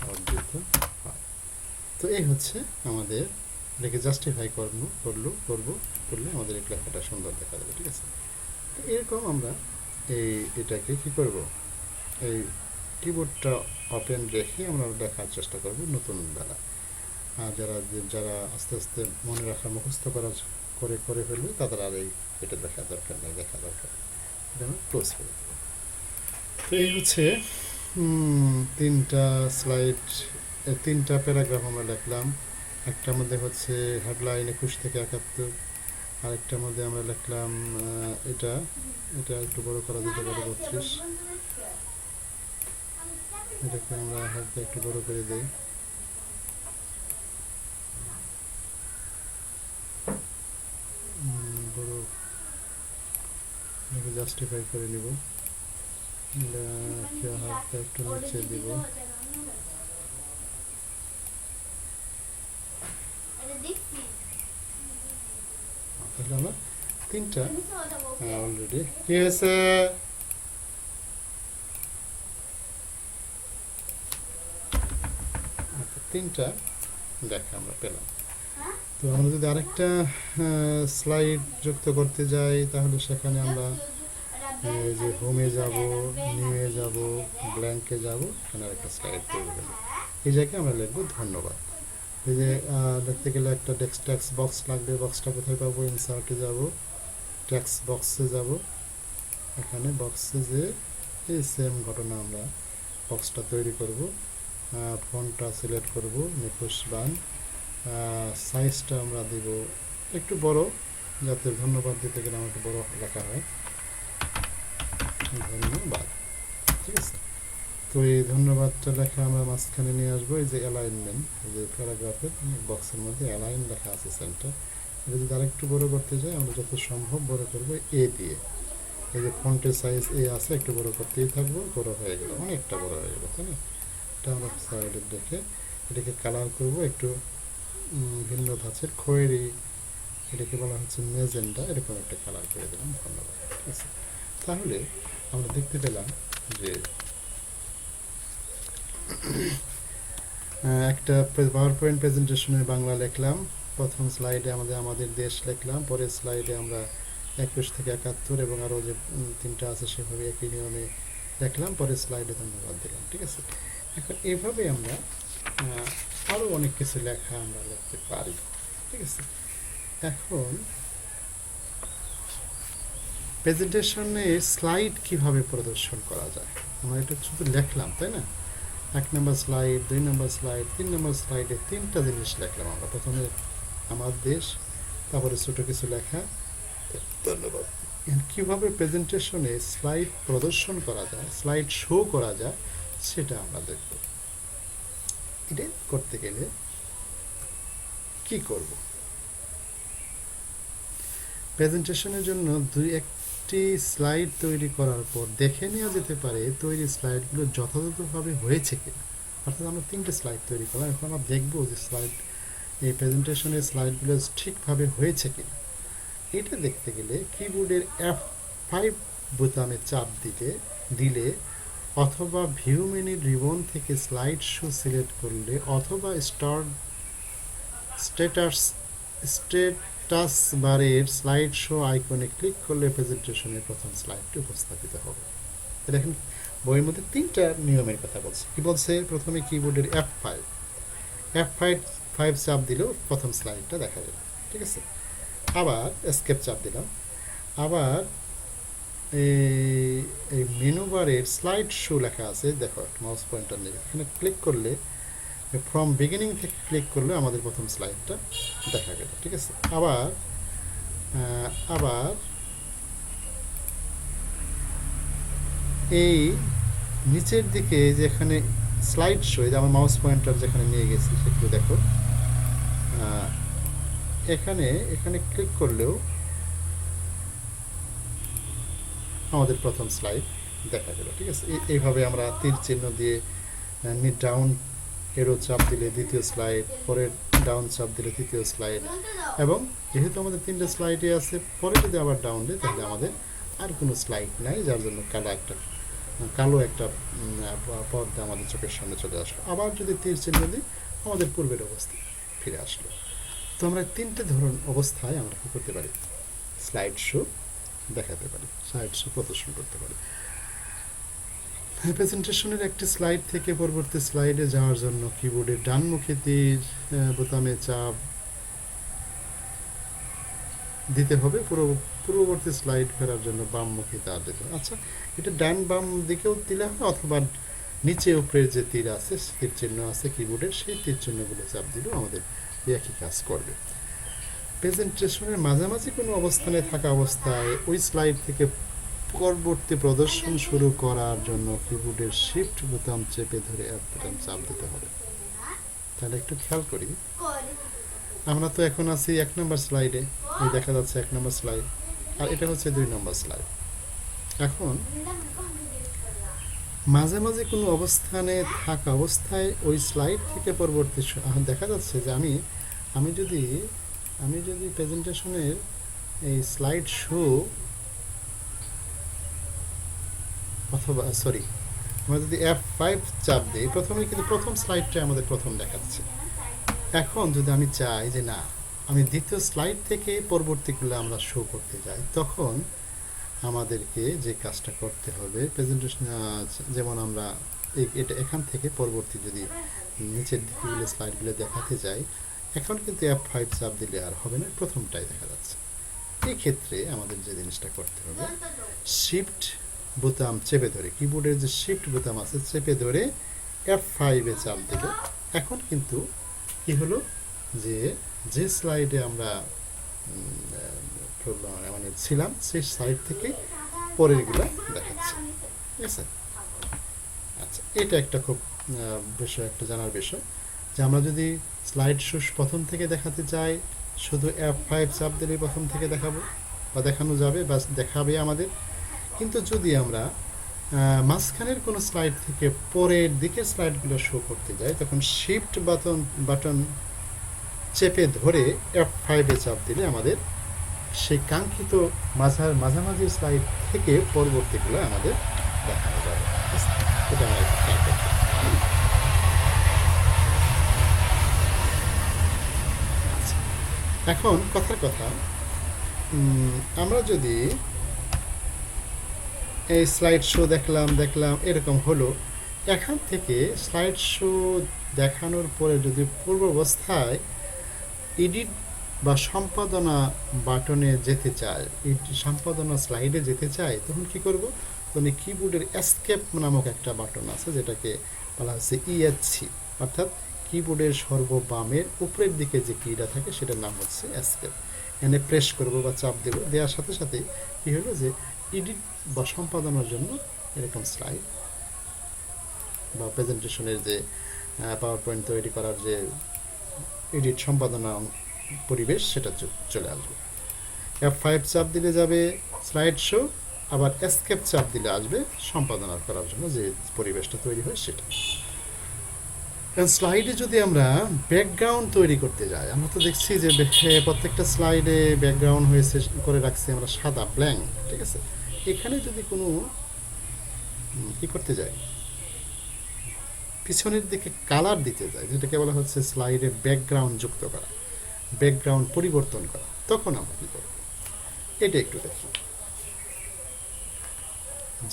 অর্জিত হয়। তো এই হচ্ছে আমাদের, এটাকে জাস্টিফাই করলে আমাদের এই লেখাটা সুন্দর দেখা যাবে। ঠিক আছে, তো এরকম আমরা এটাকে কি করব, এই কিবোর্ডটা ওপেন রেখে আমরা দেখার চেষ্টা করব নতুন দ্বারা। আর যারা আস্তে আস্তে মনে রাখা মুখস্থ করে ফেলবে তাদের আর এটা দেখা দরকার নেই, এটা আমরা ক্লোজ করে দেব। তো এই হচ্ছে 3টা স্লাইড, 3টা প্যারাগ্রাফ আমরা লিখলাম। একটার মধ্যে হচ্ছে হেডলাইন 21 থেকে 71, আরেকটার মধ্যে আমরা লিখলাম এটা একটু বড় করা যেতে পারে 32, এটাকে আমরা হালকা একটু বড় করে দিই। বড় এটাকে জাস্টিফাই করে নিব, হালকা একটু নিচে দিব। তাহলে আমরা 3টা অলরেডি কি হয়েছে, তিনটা দেখা আমরা পেলাম। তো আমরা যদি আরেকটা স্লাইড যুক্ত করতে যাই তাহলে সেখানে আমরা যে হোমে যাব, নিউয়ে যাব, ব্ল্যাঙ্কে যাব, এখানে আরেকটা স্লাইড তৈরি করব। এই জায়গায় আমরা লিখবো ধন্যবাদ। এই যে লিখতে গেলে একটা টেক্সট বক্স লাগবে। বক্সটা কোথায় পাবো, ইনসার্টে যাব, টেক্সট বক্সে যাব। এখানে বক্সে যে এই সেম ঘটনা আমরা বক্সটা তৈরি করব। ফন্টটা সিলেক্ট করব 21 বান, সাইজটা আমরা দিব একটু বড়, যাতে ধন্যবাদ দিতে গেলে আমার একটু বড় লেখা হয়, ধন্যবাদ। ঠিক আছে, তো এই ধন্যবাদটা লেখা আমরা মাঝখানে নিয়ে আসবো। এই যে অ্যালাইনমেন্ট, যে প্যারাগ্রাফের বক্সের মধ্যে অ্যালাইন লেখা আছে সেন্টার, এটা যদি আরেকটু বড় করতে যাই আমরা যত সম্ভব বড় করবো এ দিয়ে। এই যে ফন্টের সাইজ এ আছে, একটু বড় করতেই থাকবো, বড় হয়ে গেল, অনেকটা বড় হয়ে গেল, তাই না? এটা আমরা সাইডে দেখে এটাকে কালার করব একটু ভিন্ন ধাঁচের খয়েরি, এটাকে বলা হচ্ছে মেজেন্ডা, এরকম একটা কালার করে দিলাম। ধন্যবাদ। ঠিক আছে, তাহলে আমরা দেখতে পেলাম যে একটা পাওয়ার পয়েন্ট প্রেজেন্টেশনে বাংলা লিখলাম। প্রথম স্লাইডে আমাদের দেশ লিখলাম, পরের স্লাইডে আমরা 21 থেকে 71 এবং আরও যে 3টা আছে সেভাবে একই নিয়মে লিখলাম, পরের স্লাইডে ধন্যবাদ দিলাম। ঠিক আছে, এখন এইভাবে আমরা আরও অনেক কিছু লেখা আমরা লিখতে পারি। ঠিক আছে, এখন প্রেজেন্টেশনে স্লাইড কিভাবে প্রদর্শন করা যায়, আমরা এটা শুধু লিখলাম তাই না, 1 নম্বর স্লাইড, 2 নম্বর স্লাইড, 3 নম্বর স্লাইডে 3টা জিনিস লিখলাম আমরা। প্রথমে আমার দেশ, তারপরে ছোট কিছু লেখা। ধন্যবাদ। কিভাবে প্রেজেন্টেশনে স্লাইড প্রদর্শন করা যায়, স্লাইড শো করা যায়, সেটা আমরা দেখব। এটা করতে গেলে কি করব? প্রেজেন্টেশনের জন্য একটি স্লাইড তৈরি করার পর দেখে নেওয়া যেতে পারে তৈরি স্লাইডগুলো যথাযথভাবে হয়েছে কিনা। অর্থাৎ আমরা 3টে স্লাইড তৈরি করলাম, এখন আমরা দেখব যে স্লাইড, এই প্রেজেন্টেশনের স্লাইডগুলো ঠিকভাবে হয়েছে কিনা। এটা দেখতে গেলে কিবোর্ডের F5 বোতামে চাপ দিলে অথবা ভিউ মেনুর রিবন থেকে স্লাইড শো সিলেক্ট করলে অথবা স্ট্যাটাস বারের স্লাইড শো আইকনে ক্লিক করলে প্রেজেন্টেশনের প্রথম স্লাইডটি উপস্থাপিত হবে। দেখেন বইয়ের মধ্যে 3টা নিয়মের কথা বলছে। কি বলছে? প্রথমে কিবোর্ডের F5 চাপ দিলেও প্রথম স্লাইডটা দেখা যাবে, ঠিক আছে। আবার এসকেপ চাপ দিলাম, আবার এই মেনু বারের স্লাইড শো লেখা আছে, দেখো মাউস পয়েন্টার নিয়ে এখানে ক্লিক করলে, ফ্রম বিগিনিং থেকে ক্লিক করলে আমাদের প্রথম স্লাইডটা দেখা গেল, ঠিক আছে। আবার এই নিচের দিকে যেখানে স্লাইড শো, যে আমার মাউস পয়েন্টার যেখানে নিয়ে গেছি সেগুলো দেখো, এখানে ক্লিক করলেও আমাদের প্রথম স্লাইড দেখা গেল, ঠিক আছে। এইভাবে আমরা তীর চিহ্ন দিয়ে ডাউন এরো চাপ দিলে দ্বিতীয় স্লাইড, পরে ডাউন চাপ দিলে তৃতীয় স্লাইড, এবং যেহেতু আমাদের 3টে স্লাইডে আছে, পরে যদি আবার ডাউন দিই তাহলে আমাদের আর কোনো স্লাইড নাই, যার জন্য কালো একটা পর্দা আমাদের চোখের সামনে চলে আসলো। আবার যদি তীর চিহ্ন দিই আমাদের পূর্বের অবস্থায় ফিরে আসলো। তো আমরা 3টে ধরন অবস্থায় আমরা কী করতে পারি? স্লাইড শো দেখাতে পারি, স্লাইড শো প্রদর্শন করতে পারি। প্রেজেন্টেশনের একটি স্লাইড থেকে পরবর্তী স্লাইডে যাওয়ার জন্য কিবোর্ডের ডানমুখী তীর বোতামে চাপ দিতে হবে, পূর্ববর্তী স্লাইড ফেরার জন্য বামমুখী তার দিতে হবে। আচ্ছা, এটা ডান বাম দিকেও দিলে হবে, অথবা নিচে উপরের যে তীর আছে, তীর চিহ্ন আছে কিবোর্ডের, সেই তীর চিহ্নগুলো চাপ দিলেও আমাদের একই কাজ করবে। প্রেজেন্টেশনের মাঝামাঝি কোনো অবস্থানে থাকা অবস্থায় ওই স্লাইড থেকে পরবর্তী প্রদর্শন শুরু করার জন্য কিবোর্ডের শিফট বোতাম চেপে ধরে এক বোতাম চাপ দিতে হবে। তাহলে একটু খেয়াল করি, আমরা তো এখন আছি 1 নম্বর স্লাইডে, এই দেখা যাচ্ছে 1 নম্বর স্লাইড, আর এটা হচ্ছে 2 নম্বর স্লাইড। এখন মাঝামাঝি কোনো অবস্থানে থাকা অবস্থায় ওই স্লাইড থেকে পরবর্তী দেখা যাচ্ছে যে আমি যদি প্রেজেন্টেশনের এই স্লাইড শো অথবা আমরা যদি F5 চাপ দিই, প্রথমে কিন্তু প্রথম স্লাইডটা আমাদের প্রথম দেখাচ্ছে। এখন যদি আমি চাই যে না, আমি দ্বিতীয় স্লাইড থেকে পরবর্তীগুলো আমরা শো করতে যাই, তখন আমাদেরকে যে কাজটা করতে হবে, প্রেজেন্টেশন যেমন আমরা এটা এখান থেকে পরবর্তী যদি নিচের দিকগুলো স্লাইডগুলো দেখাতে যাই, এখন কিন্তু F5 চাপ দিলে আর হবে না, প্রথমটাই দেখা যাচ্ছে। এই ক্ষেত্রে আমাদের যে জিনিসটা করতে হবে, শিফট বোতাম চেপে ধরে, কিবোর্ডের যে শিফট বোতাম আছে চেপে ধরে F5 চাপ দিলে এখন কিন্তু কি হলো, যে স্লাইডে আমরা মানে ছিলাম সেই স্লাইড থেকে পরেরগুলো দেখাচ্ছে, ঠিক আছে। আচ্ছা, এটা একটা খুব একটা জানার বিষয় যে আমরা যদি স্লাইড শো প্রথম থেকে দেখাতে চাই, শুধু F5 চাপ দিলে প্রথম থেকে দেখাবো বা দেখানো যাবে বা দেখাবে আমাদের। কিন্তু যদি আমরা মাঝখানের কোনো স্লাইড থেকে পরের দিকের স্লাইডগুলো শো করতে যাই, তখন শিফট বাটন চেপে ধরে F5 চাপ দিলে আমাদের সেই কাঙ্ক্ষিত মাঝামাঝি স্লাইড থেকে পরবর্তীগুলো আমাদের দেখানো যাবে। এটা এখন কথার কথা, আমরা যদি এই স্লাইড শো দেখলাম এরকম হলো, এখান থেকে স্লাইড শো দেখানোর পরে যদি পূর্বাবস্থায় এডিট বা সম্পাদনা বাটনে যেতে চায়, এই সম্পাদনা স্লাইডে যেতে চায়, তখন কি করব? তখন কিবোর্ডের এসকেপ নামক একটা বাটন আছে, যেটাকে বলা হচ্ছে ইএসসি, অর্থাৎ কিবোর্ডের সর্ববামের উপরের দিকে যে কিটা থাকে সেটার নাম হচ্ছে এসকেপ। এনে প্রেস করব বা চাপ দেব, দেওয়ার সাথে সাথে কি হলো যে এডিট বা সম্পাদনার জন্য এরকম স্লাইড বা প্রেজেন্টেশনের যে পাওয়ার পয়েন্ট তৈরি করার যে এডিট সম্পাদনা পরিবেশ সেটা চলে আসবে। F5 চাপ দিলে যাবে স্লাইড শো, আবার এসকেপ চাপ দিলে আসবে সম্পাদনা করার জন্য যে পরিবেশটা তৈরি হয় সেটা। স্লাইডে যদি আমরা ব্যাকগ্রাউন্ড তৈরি করতে যাই, আমরা তো দেখছি যে প্রত্যেকটা স্লাইডে ব্যাকগ্রাউন্ড হয়েছে করে রাখছি আমরা সাদা ব্ল্যাঙ্ক, ঠিক আছে। এখানে যদি কোনো কি করতে যাই, পিছনের দিকে কালার দিতে যায়, যেটাকে বলা হচ্ছে স্লাইডে ব্যাকগ্রাউন্ড যুক্ত করা, ব্যাকগ্রাউন্ড পরিবর্তন করা, তখন আমরা কী করব এটা একটু দেখি।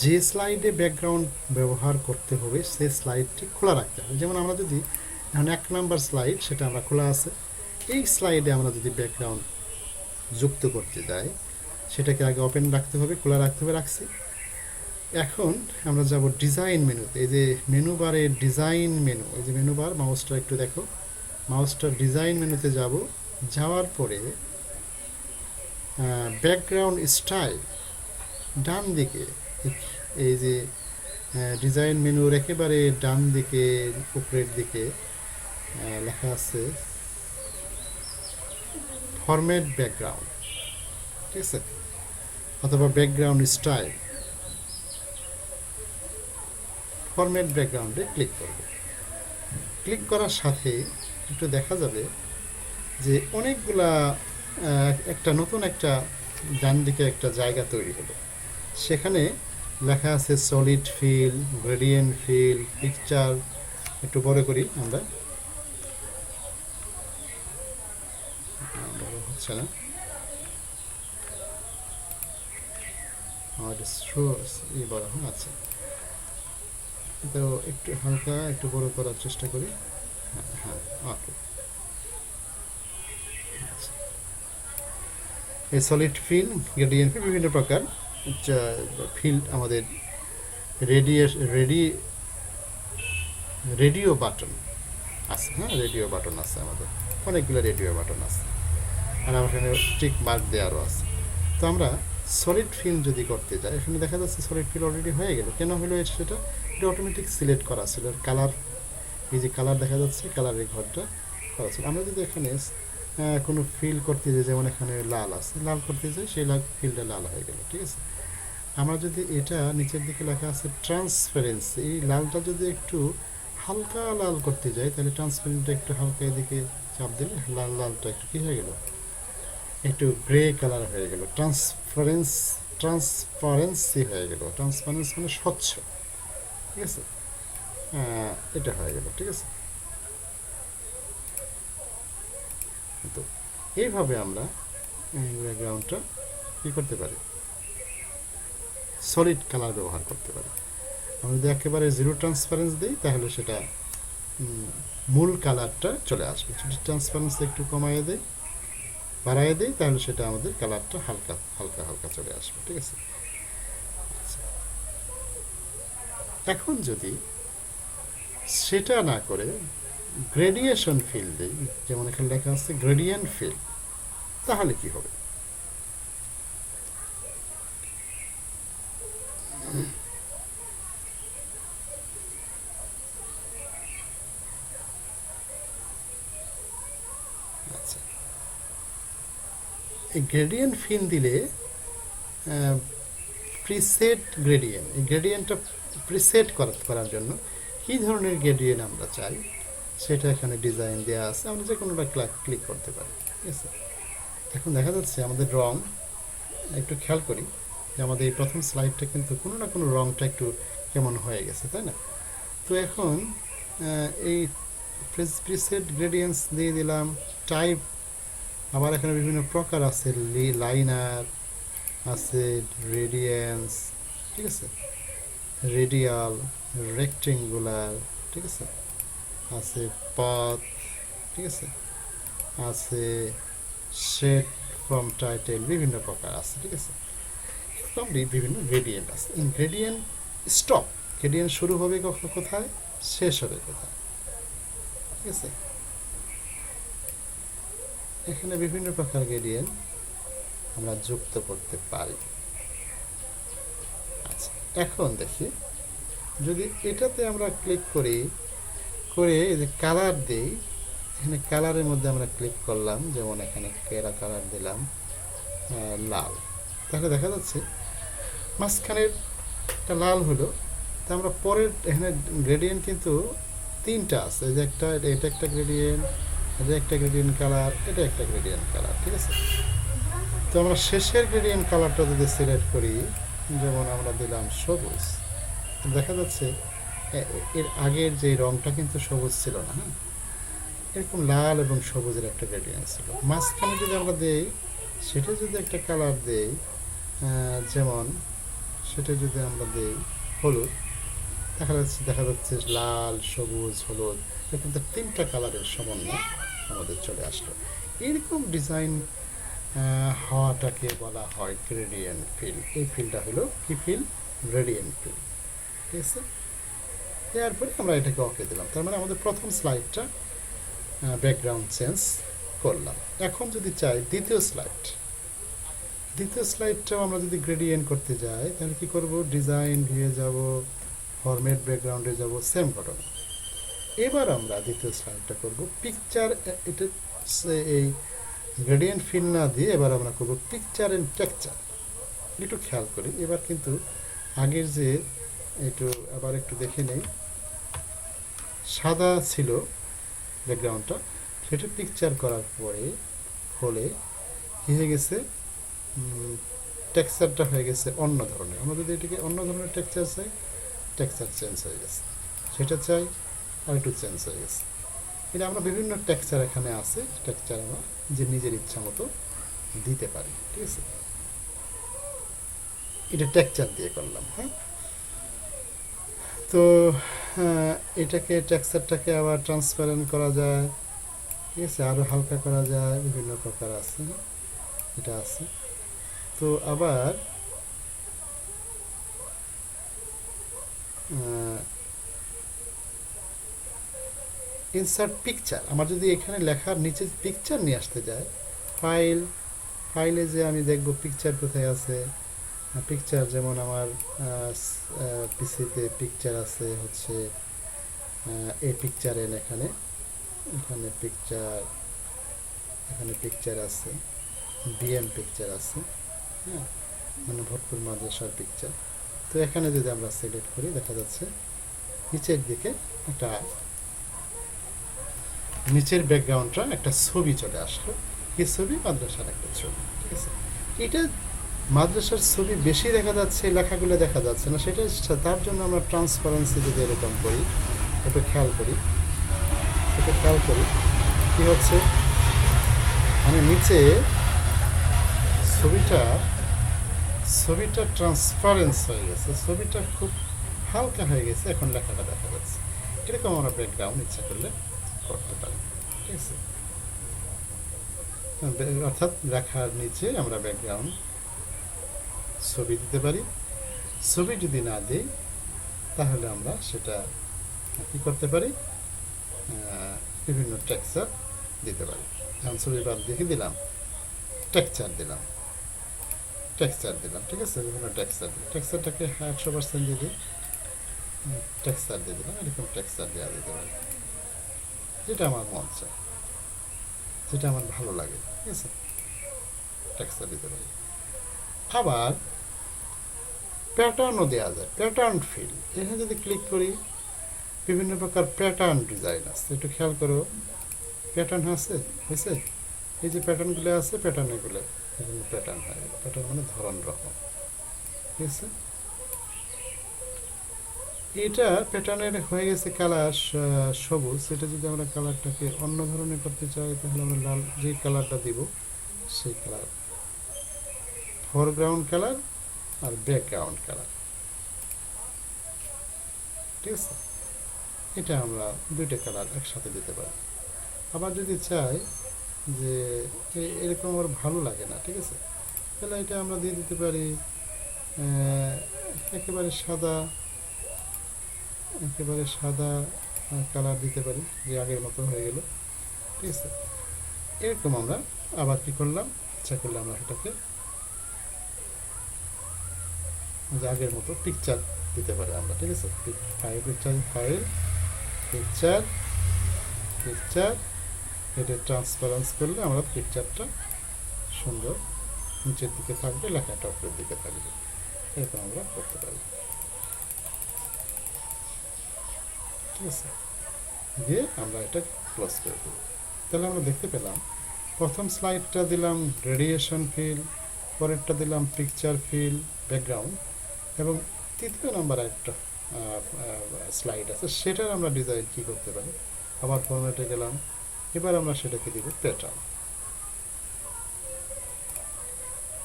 যে স্লাইডে ব্যাকগ্রাউন্ড ব্যবহার করতে হবে সে স্লাইডটি খোলা রাখতে হবে। যেমন আমরা যদি এখন 1 নাম্বার স্লাইড, সেটা আমরা খোলা আছে, এই স্লাইডে আমরা যদি ব্যাকগ্রাউন্ড যুক্ত করতে যাই, সেটাকে আগে ওপেন রাখতে হবে, খোলা রাখতে হবে, রাখছি। এখন আমরা যাব ডিজাইন মেনুতে, এই যে মেনু বারের ডিজাইন মেনু, এই যে মেনু বার, মাউসটা একটু দেখো, মাউসটার ডিজাইন মেনুতে যাব, যাওয়ার পরে ব্যাকগ্রাউন্ড স্টাইল ডান দিকে, এই যে ডিজাইন মেনুর একেবারে ডান দিকে উপরের দিকে লেখা আছে ফরম্যাট ব্যাকগ্রাউন্ড, ঠিক আছে, অথবা ব্যাকগ্রাউন্ড স্টাইল, ফরম্যাট ব্যাকগ্রাউন্ডে ক্লিক করব। ক্লিক করার সাথে একটু দেখা যাবে যে অনেকগুলা একটা নতুন একটা ডান দিকে একটা জায়গা তৈরি হলো, সেখানে লেখা আছে solid fill, gradient fill, picture. একটু বড় করি আমরা, বড় হচ্ছে না, বড়, হ্যাঁ আচ্ছা, তো একটু হালকা একটু বড় করার চেষ্টা করি, হ্যাঁ হ্যাঁ ওকে। এই সলিড ফিল, গ্রেডিয়েন্ট ফিল, বিভিন্ন প্রকার ফিল্ড আমাদের রেডিও বাটন আছে, হ্যাঁ রেডিও বাটন আছে আমাদের, অনেকগুলো রেডিও বাটন আছে, আর আমার এখানে টিক মার্ক দেওয়ারও আছে। তো আমরা সলিড ফিল যদি করতে যাই, এখানে দেখা যাচ্ছে সলিড ফিল অলরেডি হয়ে গেল। কেন হলো সেটা? এটা অটোমেটিক সিলেক্ট করা ছিল, আর কালার, এই যে কালার দেখা যাচ্ছে, কালারের ঘরটা করা ছিল। আমরা যদি এখানে কোনো ফিল করতে যাই, যেমন এখানে লাল আছে, লাল করতে যাই, সেই ফিলটা লাল হয়ে গেল, ঠিক আছে। আমরা যদি এটা নিচের দিকে লেখা আছে ট্রান্সপারেন্সি, এই লালটা যদি একটু হালকা লাল করতে যাই, তাহলে ট্রান্সপারেন্টটা একটু হালকা এদিকে চাপ দিলে লাল লালটা একটু কী হয়ে গেল, একটু গ্রে কালার হয়ে গেল, ট্রান্সপারেন্সি হয়ে গেল। ট্রান্সপারেন্সি মানে স্বচ্ছ, ঠিক আছে, এটা হয়ে গেল, ঠিক আছে। তো এইভাবে আমরা ব্যাকগ্রাউন্ডটা কী করতে পারি, সলিড কালার ব্যবহার করতে পারি। আমরা যদি একেবারে জিরো ট্রান্সপারেন্স দিই, তাহলে সেটা মূল কালারটা চলে আসবে। যদি ট্রান্সপারেন্সি একটু কমাইয়ে দেয়, বাড়াইয়ে দেয়, তাহলে সেটা আমাদের কালারটা হালকা হালকা হালকা চলে আসবে, ঠিক আছে। এখন যদি সেটা না করে গ্রেডিয়েশন ফিল দিই, যেমন এখানে লেখা আছে গ্রেডিয়েন্ট ফিল, তাহলে কি হবে? আচ্ছা, এই গ্রেডিয়েন্ট ফিল দিলে প্রিসেট গ্রেডিয়েন্ট, এই গ্রেডিয়েন্টটা প্রিসেট করার জন্য কী ধরনের গ্রেডিয়েন্ট আমরা চাই সেটা এখানে ডিজাইন দেওয়া আছে, আমরা যে কোনোটা ক্লিক করতে পারি, ঠিক আছে। এখন দেখা যাচ্ছে আমাদের রং, একটু খেয়াল করি যে আমাদের এই প্রথম স্লাইডটা কিন্তু কোনো না কোনো রংটা একটু কেমন হয়ে গেছে, তাই না? তো এখন এই প্রিসেট গ্রেডিয়েন্টস দিয়ে দিলাম, টাইপ, আবার এখানে বিভিন্ন প্রকার আছে, লাইনার আছে, রেডিয়েন্স, ঠিক আছে, রেডিয়াল, রেক্টেঙ্গুলার, ঠিক আছে, আছে পাথ, ঠিক আছে, আছে শেড ফ্রম টাইটেল বিভিন্ন প্রকার আছে, ঠিক আছে। এরকম বিভিন্ন গ্রেডিয়েন্ট আছে। গ্রেডিয়েন্ট স্টপ, গ্রেডিয়েন্ট শুরু হবে কোথায়, শেষ হবে কোথায়, ঠিক আছে। এখানে বিভিন্ন প্রকার গ্রেডিয়েন্ট আমরা যুক্ত করতে পারি। আচ্ছা, এখন দেখি যদি এটাতে আমরা ক্লিক করি, করে এই যে কালার দেই, এখানে কালারের মধ্যে আমরা ক্লিক করলাম, যেমন এখানে কালার দিলাম লাল, তাহলে দেখা যাচ্ছে মাঝখানের একটা লাল হলো। তা আমরা পরের এখানে গ্রেডিয়েন্ট কিন্তু তিনটা আছে, এই যে একটা, এটা একটা গ্রেডিয়েন্ট, এটা একটা গ্রেডিয়েন্ট কালার, এটা একটা গ্রেডিয়েন্ট কালার, ঠিক আছে। তো আমরা শেষের গ্রেডিয়েন্ট কালারটা যদি সিলেক্ট করি, যেমন আমরা দিলাম সবুজ, দেখা যাচ্ছে এর আগের যে রংটা কিন্তু সবুজ ছিল না, হ্যাঁ, এরকম লাল এবং সবুজের একটা গ্রেডিয়েন্ট ছিল। মাঝখানে যদি আমরা দেই, সেটা যদি একটা কালার দেই, যেমন সেটা যদি আমরা দেই হলুদ, দেখা যাচ্ছে লাল, সবুজ, হলুদ, এরকম তিনটা কালারের সমন্বয় আমাদের চলে আসলো। এরকম ডিজাইন হওয়াটাকে বলা হয় গ্রেডিয়েন্ট ফিল। এই ফিলটা হলো কি ফিল, গ্রেডিয়েন্ট ফিল, ঠিক আছে। এরপরে আমরা এটাকে ওকে দিলাম, তার মানে আমাদের প্রথম স্লাইডটা ব্যাকগ্রাউন্ড চেঞ্জ করলাম। এখন যদি চাই দ্বিতীয় স্লাইডটাও আমরা যদি গ্রেডিয়েন্ট করতে যাই, তাহলে কি করব, ডিজাইন ভিউয়ে যাব, ফরম্যাট ব্যাকগ্রাউন্ডে যাব, সেম ঘটনা। এবার আমরা দ্বিতীয় স্লাইডটা করব পিকচার, এটা এই গ্রেডিয়েন্ট ফিল না দিয়ে এবার আমরা করব পিকচার অ্যান্ড টেক্সচার। একটু খেয়াল করি, এবার কিন্তু আগের যে আবার একটু দেখে নেই, সাদা ছিল ব্যাকগ্রাউন্ডটা, সেটা পিকচার করার পরে হলে কী হয়ে গেছে, টেক্সচারটা হয়ে গেছে অন্য ধরনের। আমরা যদি এটাকে অন্য ধরনের টেক্সচার চাই, টেক্সচার চেঞ্জ হয়ে গেছে, সেটা চাই আর একটু চেঞ্জ হয়ে গেছে। এটা আমরা বিভিন্ন টেক্সচার এখানে আছে, টেক্সচার আমরা যে নিজের ইচ্ছা মতো দিতে পারি, ঠিক আছে। এটা টেক্সচার দিয়ে করলাম, হ্যাঁ। তো এটাকে টেক্সচারটাকে আবার ট্রান্সপারেন্ট করা যায়, ঠিক আছে, আরও হালকা করা যায়, বিভিন্ন প্রকার আছে, এটা আছে। তো আবার ইনসার্ট পিকচার, আমার যদি এখানে লেখার নিচে পিকচার নিয়ে আসতে যায়, ফাইলে যে আমি দেখব পিকচার কোথায় আছে, পিকচার যেমন আমার পিসিতে পিকচার আছে হচ্ছে এই পিকচার এখানে পিকচার আছে, বিএম পিকচার আছে, হ্যাঁ, মানে ভরপুর মাদ্রাসার পিকচার। তো এখানে যদি আমরা সিলেক্ট করি, দেখা যাচ্ছে নিচের দিকে একটা, নিচের ব্যাকগ্রাউন্ডটা একটা ছবি চলে আসলো। এই ছবি মাদ্রাসার একটা ছবি, ঠিক আছে। এটা মাদ্রাসার ছবি বেশি দেখা যাচ্ছে, লেখাগুলো দেখা যাচ্ছে না, সেটা তার জন্য আমরা ট্রান্সপারেন্সি যদি এরকম করি, একটু খেয়াল করি কী হচ্ছে, মানে নিচে ছবিটা ট্রান্সপারেন্স হয়ে গেছে, ছবিটা খুব হালকা হয়ে গেছে, এখন লেখাটা দেখা যাচ্ছে। এরকম আমরা ব্যাকগ্রাউন্ড ইচ্ছা করলে করতে পারি, ঠিক আছে। অর্থাৎ লেখার নিচে আমরা ব্যাকগ্রাউন্ড ছবি দিতে পারি। ছবি যদি না দিই, তাহলে আমরা সেটা কী করতে পারি, বিভিন্ন টেক্সচার দিতে পারি। যেমন ছবি বাদ দেখে দিলাম, টেক্সচার দিলাম, ঠিক আছে, বিভিন্ন টেক্সচারটাকে 100% দিয়ে দিই, টেক্সচার দিয়ে দিলাম, এরকম টেক্সচার দেওয়া দিতে পারি, যেটা আমার মন চায়, যেটা আমার ভালো লাগে, ঠিক আছে, টেক্সচার দিতে পারি। আবার প্যাটার্নও দেওয়া যায়, প্যাটার্ন ফিল। এখানে যদি ক্লিক করি, বিভিন্ন প্রকার প্যাটার্ন ডিজাইন আছে, একটু খেয়াল করো, প্যাটার্ন হয়েছে, এই যে প্যাটার্নগুলো আছে, প্যাটার্নগুলো বিভিন্ন প্যাটার্ন হয়ে গেল, প্যাটার্ন মানে ধরন রকম, ঠিক আছে। এটা প্যাটার্নের হয়ে গেছে কালার সবুজ। এটা যদি আমরা কালারটাকে অন্য ধরনের করতে চাই, তাহলে আমরা লাল যে কালারটা দিব সেই কালার, ফোরগ্রাউন্ড কালার আর ব্যাকগ্রাউন্ড কালার, ঠিক আছে। এটা আমরা দুইটা কালার একসাথে দিতে পারি। আবার যদি চাই যে এরকম আমার ভালো লাগে না, ঠিক আছে। তাহলে এটা আমরা দিয়ে দিতে পারি একেবারে সাদা, একেবারে সাদা কালার দিতে পারি, যে আগের মতো হয়ে গেল, ঠিক আছে। এরকম আমরা আবার কি করলাম, ইচ্ছা করলে আমরা সেটাকে যে আগের মতো পিকচার দিতে পারি আমরা, ঠিক আছে। ফাইল পিকচার পিকচার, এটা ট্রান্সপারেন্স করলে আমরা পিকচারটা সুন্দর নিচের দিকে থাকবে, লেখাটা উপরের দিকে থাকবে, এরকম আমরা করতে পারি, ঠিক আছে। দিয়ে আমরা এটা ক্লোজ করে দেব। তাহলে আমরা দেখতে পেলাম প্রথম স্লাইডটা দিলাম রেডিয়েশন ফিল, পরেরটা দিলাম পিকচার ফিল ব্যাকগ্রাউন্ড, এবং তৃতীয় নাম্বার একটা স্লাইড আছে, সেটার আমরা ডিজাইন কী করতে পারি। আবার ফরম্যাটে গেলাম, এবার আমরা সেটাকে দিব প্যাটার্ন,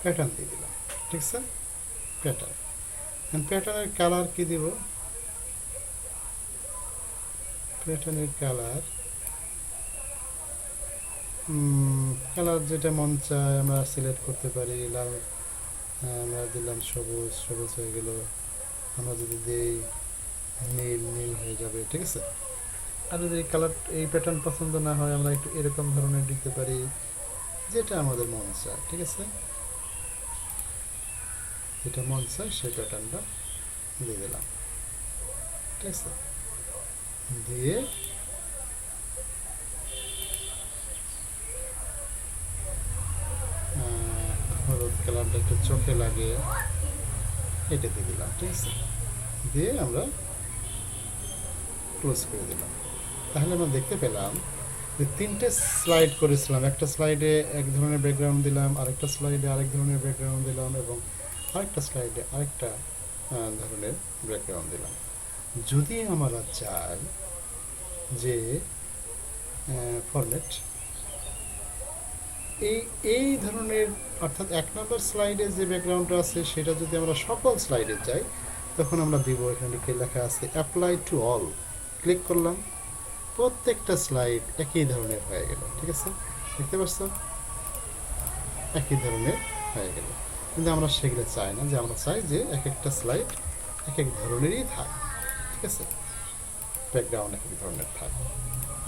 প্যাটার্ন দিয়ে দিলাম, ঠিক আছে। প্যাটার্ন, প্যাটার্নের কালার কি দিব, প্যাটার্নের কালার কালার যেটা মন চায় আমরা সিলেক্ট করতে পারি। লাল আমরা দিলাম সবুজ, সবুজ হয়ে গেল। আমরা যদি দিই নীল, নীল হয়ে যাবে, ঠিক আছে। আর যদি কালার এই প্যাটার্ন পছন্দ না হয়, আমরা একটু এরকম ধরনের দিতে পারি, যেটা আমাদের মন চায়, ঠিক আছে। যেটা মন চায় সেই প্যাটার্নটা দিয়ে দিলাম, ঠিক আছে। দিয়ে হলুদ কালারটা একটু চোখে লাগে, এটা দিয়ে দিলাম, ঠিক আছে। দিয়ে আমরা ক্লোজ করে দিলাম। তাহলে আমরা দেখতে পেলাম যে তিনটে স্লাইড করেছিলাম, একটা স্লাইডে এক ধরনের ব্যাকগ্রাউন্ড দিলাম, আরেকটা স্লাইডে আরেক ধরনের ব্যাকগ্রাউন্ড দিলাম, এবং আরেকটা স্লাইডে আরেকটা ধরনের ব্যাকগ্রাউন্ড দিলাম। যদি আমরা চাই যে ফরম্যাট এই ধরনের, অর্থাৎ এক নম্বর স্লাইডে যে ব্যাকগ্রাউন্ডটা আছে সেটা যদি আমরা সকল স্লাইডে চাই, তখন আমরা দিব, এখানে লেখা আছে অ্যাপ্লাই টু অল, ক্লিক করলাম, প্রত্যেকটা স্লাইড একই ধরনের হয়ে গেল, ঠিক আছে। দেখতে পাচ্ছ, একই ধরনের হয়ে গেল। কিন্তু আমরা সেগুলো চাই না, যে আমরা চাই যে এক একটা স্লাইড এক এক ধরনেরই থাক, ঠিক আছে, ব্যাকগ্রাউন্ড এক এক ধরনের থাক।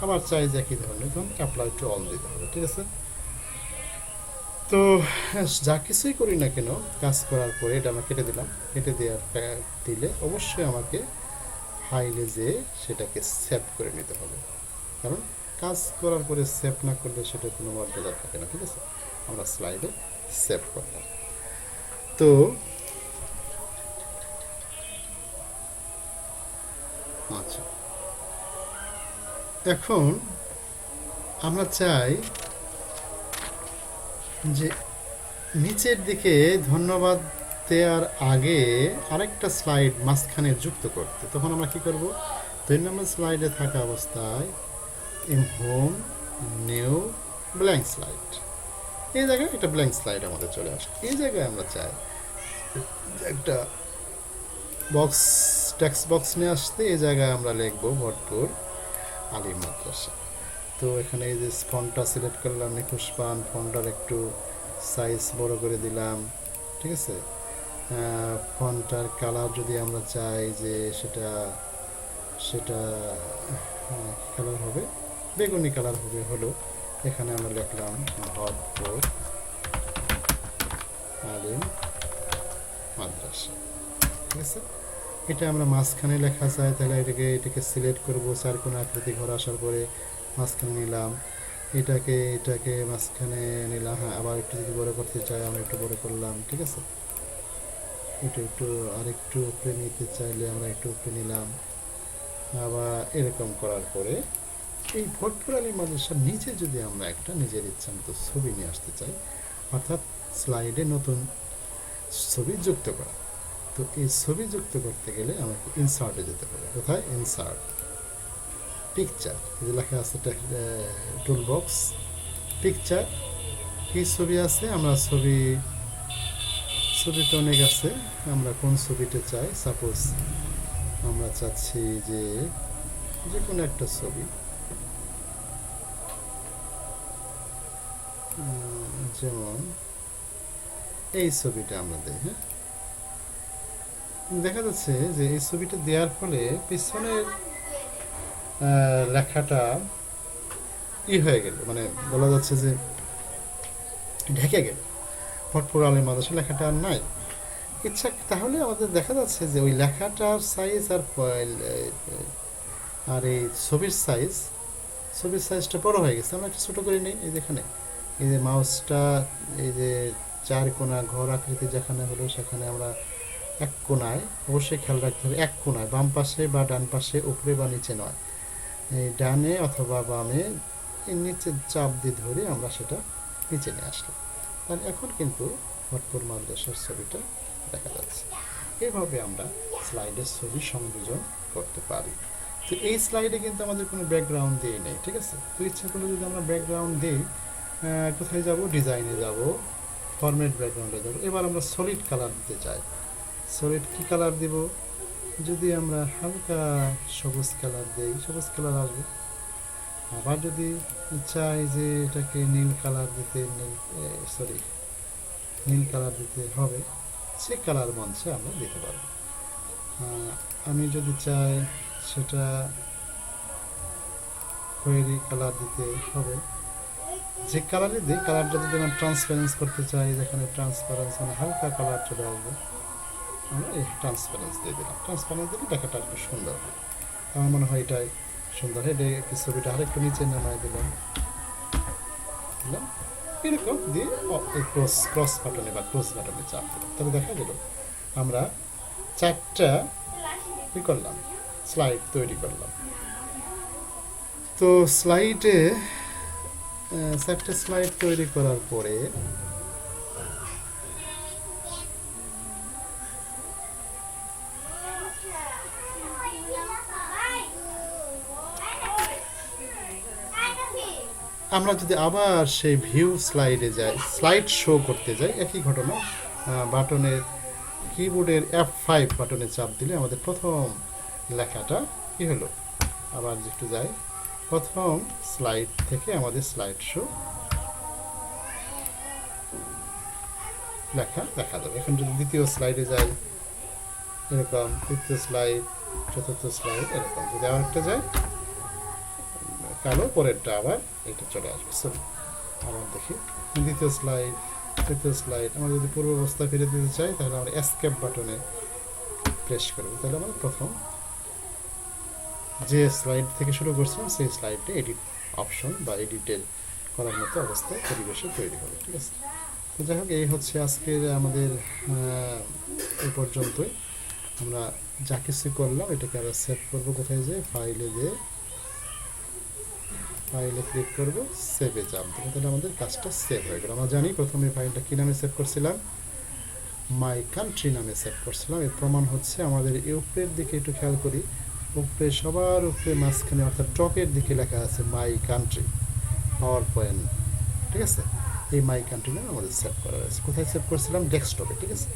আবার চাই যে একই ধরনের, তখন অ্যাপ্লাই টু অল দিতে হবে, ঠিক আছে। তো যা কিছুই করি না কেন, কাজ করার পরে এটা আমরা কেটে দিলাম, কেটে দেওয়ার দিলে অবশ্যই আমাকে ফাইলে যেয়ে সেটাকে সেভ করে নিতে হবে, কারণ কাজ করার পরে সেভ না করলে সেটা কোনো মর্যাদা থাকে না, ঠিক আছে। আমরা স্লাইডে সেভ করলাম। তো আচ্ছা, এখন আমরা চাই যে নিচের দিকে ধন্যবাদ দেওয়ার আগে আরেকটা স্লাইড মাঝখানে যুক্ত করতে। তখন আমরা কি করব, 2 নম্বর স্লাইডে থাকা অবস্থায় in home new blank slide, এই জায়গায় একটা ব্ল্যাঙ্ক স্লাইড আমাদের চলে আসে। এই জায়গায় আমরা চাই একটা বক্স, টেক্সট বক্স নিয়ে আসতে, এই জায়গায় আমরা লিখব ভরপুর আলিম মাদ্রাসা। তো এখানে এই যে ফন্টটা সিলেক্ট করলাম, নিখুঁত পান, ফন্টটার একটু সাইজ বড় করে দিলাম, ঠিক আছে। ফন্টটার কালার যদি আমরা চাই যে সেটা সেটা কালার হবে, বেগুনি কালার হবে, হলো। এখানে আমরা লিখলাম ভরপুর আলিম মাদ্রাসা, ঠিক আছে। এটা আমরা মাঝখানে লেখা চাই, তাহলে এটাকে সিলেক্ট করবো, চার কোনো আকৃতি ঘর আসার পরে মাঝখানে নিলাম, এটাকে মাঝখানে নিলাম। হ্যাঁ, আবার একটু যদি বড় করতে চাই আমরা একটু বড় করলাম, ঠিক আছে। একটু আরেকটু উপরে নিতে চাইলে আমরা একটু উপরে নিলাম। আবার এরকম করার পরে এই ভরপুর আলী মাদ্রাসার নিচে যদি আমরা একটা নিজের ইচ্ছা মতো ছবি নিয়ে আসতে চাই, অর্থাৎ স্লাইডে নতুন ছবি যুক্ত করা, তো এই ছবি যুক্ত করতে গেলে আমাকে ইনসার্টে যেতে হবে। কোথায়? ইনসার্ট, পিকচার, যে লেখা আছে টুল বক্স, পিকচার, কি ছবি আছে, আমরা ছবি তো অনেক আছে, আমরা কোন ছবিটা চাই। সাপোজ আমরা চাচ্ছি যে যে কোনো একটা ছবি, যেমন এই ছবিটা আমরা দিই, হ্যাঁ, দেখা যাচ্ছে যে এই ছবিটা দেওয়ার ফলে পিছনের লেখাটা হয়ে গেল, মানে বলা যাচ্ছে যে ঢেকে গেল, ভরপুর আলের মাদ্রাসা লেখাটা আর নাই। ইচ্ছা তাহলে আমাদের দেখা যাচ্ছে যে ওই লেখাটার সাইজ আর এই ছবির সাইজটা বড় হয়ে গেছে, আমরা একটু ছোটো করে নিই। এই যেখানে এই যে মাউসটা, এই যে চার কোণা ঘর আকৃতি যেখানে হলো সেখানে আমরা এক কোণায়, অবশ্যই খেয়াল রাখতে হবে এক কোণায়, বাম পাশে বা ডান পাশে, উপরে বা নিচে নয়, এই ডানে অথবা বামে নিচে চাপ দিয়ে ধরে আমরা সেটা নিচে নিয়ে আসলাম। তাহলে এখন কিন্তু ভরপুর মাদ্রাসার ছবিটা দেখা যাচ্ছে। এভাবে আমরা স্লাইডের ছবি সংযোজন করতে পারি। তো এই স্লাইডে কিন্তু আমাদের কোনো ব্যাকগ্রাউন্ড দিয়ে নেই, ঠিক আছে। তো ইচ্ছা করলে যদি আমরা ব্যাকগ্রাউন্ড দিই, কোথায় যাব, ডিজাইনে যাব, ফরম্যাট ব্যাকগ্রাউন্ডে যাব। এবার আমরা সলিড কালার দিতে চাই। সলিড কী কালার দেব? যদি আমরা হালকা সবুজ কালার দিই, সবুজ কালার আসবে। আবার যদি চাই যে এটাকে নীল কালার দিতে, নীল কালার দিতে হবে, সে কালার মঞ্চে আমরা দিতে পারবো। আমি যদি চাই সেটা খয়েরি কালার দিতে হবে, যে কালারই দিই, কালারটা যদি আমরা ট্রান্সপারেন্স করতে চাই, যেখানে ট্রান্সপারেন্স মানে হালকা কালার চলে আসবে, আমরা এই ট্রান্সপারেন্স দিয়ে দিলাম। ট্রান্সপারেন্স দিলে দেখাটা একটু সুন্দর হয়, আমার মনে হয় এটাই সুন্দর। হেডে ছবিটা আরেকটু নিচে নামায় দিলাম, এরকম দিয়ে ক্রস বাটনে বা ক্রস বাটনে চাপ দিলাম। তাহলে দেখা গেল আমরা চারটা কি করলাম, স্লাইড তৈরি করলাম। তো স্লাইডে চারটে স্লাইড তৈরি করার পরে আমরা যদি আবার সেই ভিউ স্লাইডে যাই, স্লাইড শো করতে যাই, একই ঘটনা। বাটনের কিবোর্ডের F5 বাটনে চাপ দিলে আমাদের প্রথম লেখাটা কি হলো, আবার একটু যাই, প্রথম স্লাইড থেকে আমাদের স্লাইড শো লেখা দেখা যাবে। এখন যদি দ্বিতীয় স্লাইডে যাই, এরকম, তৃতীয় স্লাইড, চতুর্থ স্লাইড, এরকম। যদি আবার একটা যাই, কালো, পরেরটা আবার এটা চলে আসবে। সো আবার দেখি দ্বিতীয় স্লাইড, তৃতীয় স্লাইড। আমরা যদি পূর্ব অবস্থায় ফিরে দিতে চাই, তাহলে আমরা এসকেপ বাটনে প্রেস করব। তাহলে আমরা প্রথম যে স্লাইড থেকে শুরু করছিলাম সেই স্লাইডে এডিট অপশন বা এডিটের করার মতো অবস্থায় পরিবেশে তৈরি হবে, ঠিক আছে। তো যাই হোক, এই হচ্ছে আজকের আমাদের এই পর্যন্তই। আমরা যা কিছু করলাম এটাকে আবার সেভ করবো। কোথায় যে ফাইলে ক্লিক করবো, সেভে চাপ দেবো, তাহলে আমাদের কাজটা সেভ হয়ে গেল। আমরা জানি প্রথমে ফাইলটা কী নামে সেভ করছিলাম, মাই কান্ট্রি নামে সেভ করছিলাম। এর প্রমাণ হচ্ছে আমাদের এই উপরের দিকে একটু খেয়াল করি, উপরে সবার উপরে মাঝখানে অর্থাৎ টপের দিকে লেখা আছে মাই কান্ট্রি পাওয়ার পয়েন্ট, ঠিক আছে। এই মাই কান্ট্রি নামে আমাদের সেভ করা হয়েছে। কোথায় সেভ করছিলাম? ডেস্কটপে, ঠিক আছে।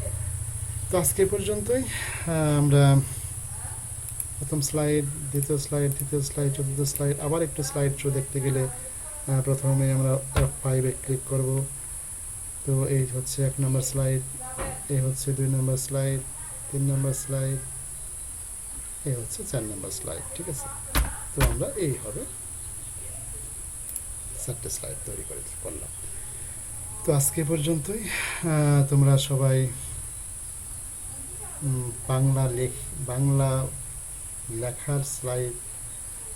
তো আজকে পর্যন্তই। আমরা প্রথম স্লাইড, দ্বিতীয় স্লাইড, তৃতীয় স্লাইড, চতুর্থ স্লাইড, আবার একটু স্লাইড শো দেখতে গেলে প্রথমে আমরা F5 ক্লিক করব। তো এই হচ্ছে 1 নম্বর স্লাইড, এই হচ্ছে 2 নম্বর স্লাইড, 3 নম্বর স্লাইড, এই হচ্ছে 4 নম্বর স্লাইড, ঠিক আছে। তো আমরা এইভাবে 4টে স্লাইড তৈরি করলাম। তো আজকে পর্যন্তই। তোমরা সবাই বাংলা লেখার স্লাইড,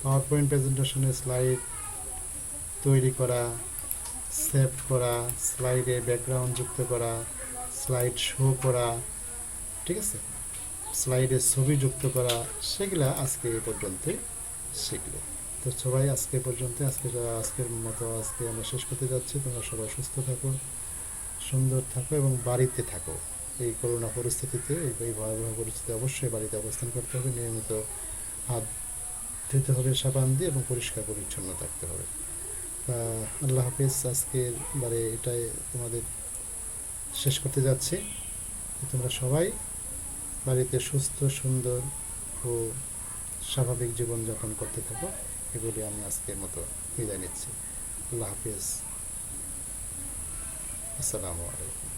পাওয়ার পয়েন্ট প্রেজেন্টেশনের স্লাইড তৈরি করা, সেভ করা, স্লাইডে ব্যাকগ্রাউন্ড যুক্ত করা, স্লাইড শো করা, ঠিক আছে, স্লাইডে ছবি যুক্ত করা, সেগুলা আজকে এই পর্যন্তই শিখলে। তো সবাই আজকে পর্যন্ত, আজকের মতো আজকে আমরা শেষ করতে যাচ্ছি। তোমরা সবাই সুস্থ থাকো, সুন্দর থাকো এবং বাড়িতে থাকো। এই করোনা পরিস্থিতিতে, এই ভয়াবহ পরিস্থিতিতে অবশ্যই বাড়িতে অবস্থান করতে হবে, নিয়মিত হাত ধুতে হবে সাবান দিয়ে এবং পরিষ্কার পরিচ্ছন্ন থাকতে হবে। আল্লাহ হাফিজ। আজকের বারে এটাই তোমাদের শেষ করতে যাচ্ছি। তোমরা সবাই বাড়িতে সুস্থ, সুন্দর ও স্বাভাবিক জীবনযাপন করতে থাকো, এগুলি আমি আজকের মতো বিদায় নিচ্ছি। আল্লাহ হাফিজ। আসসালামু আলাইকুম।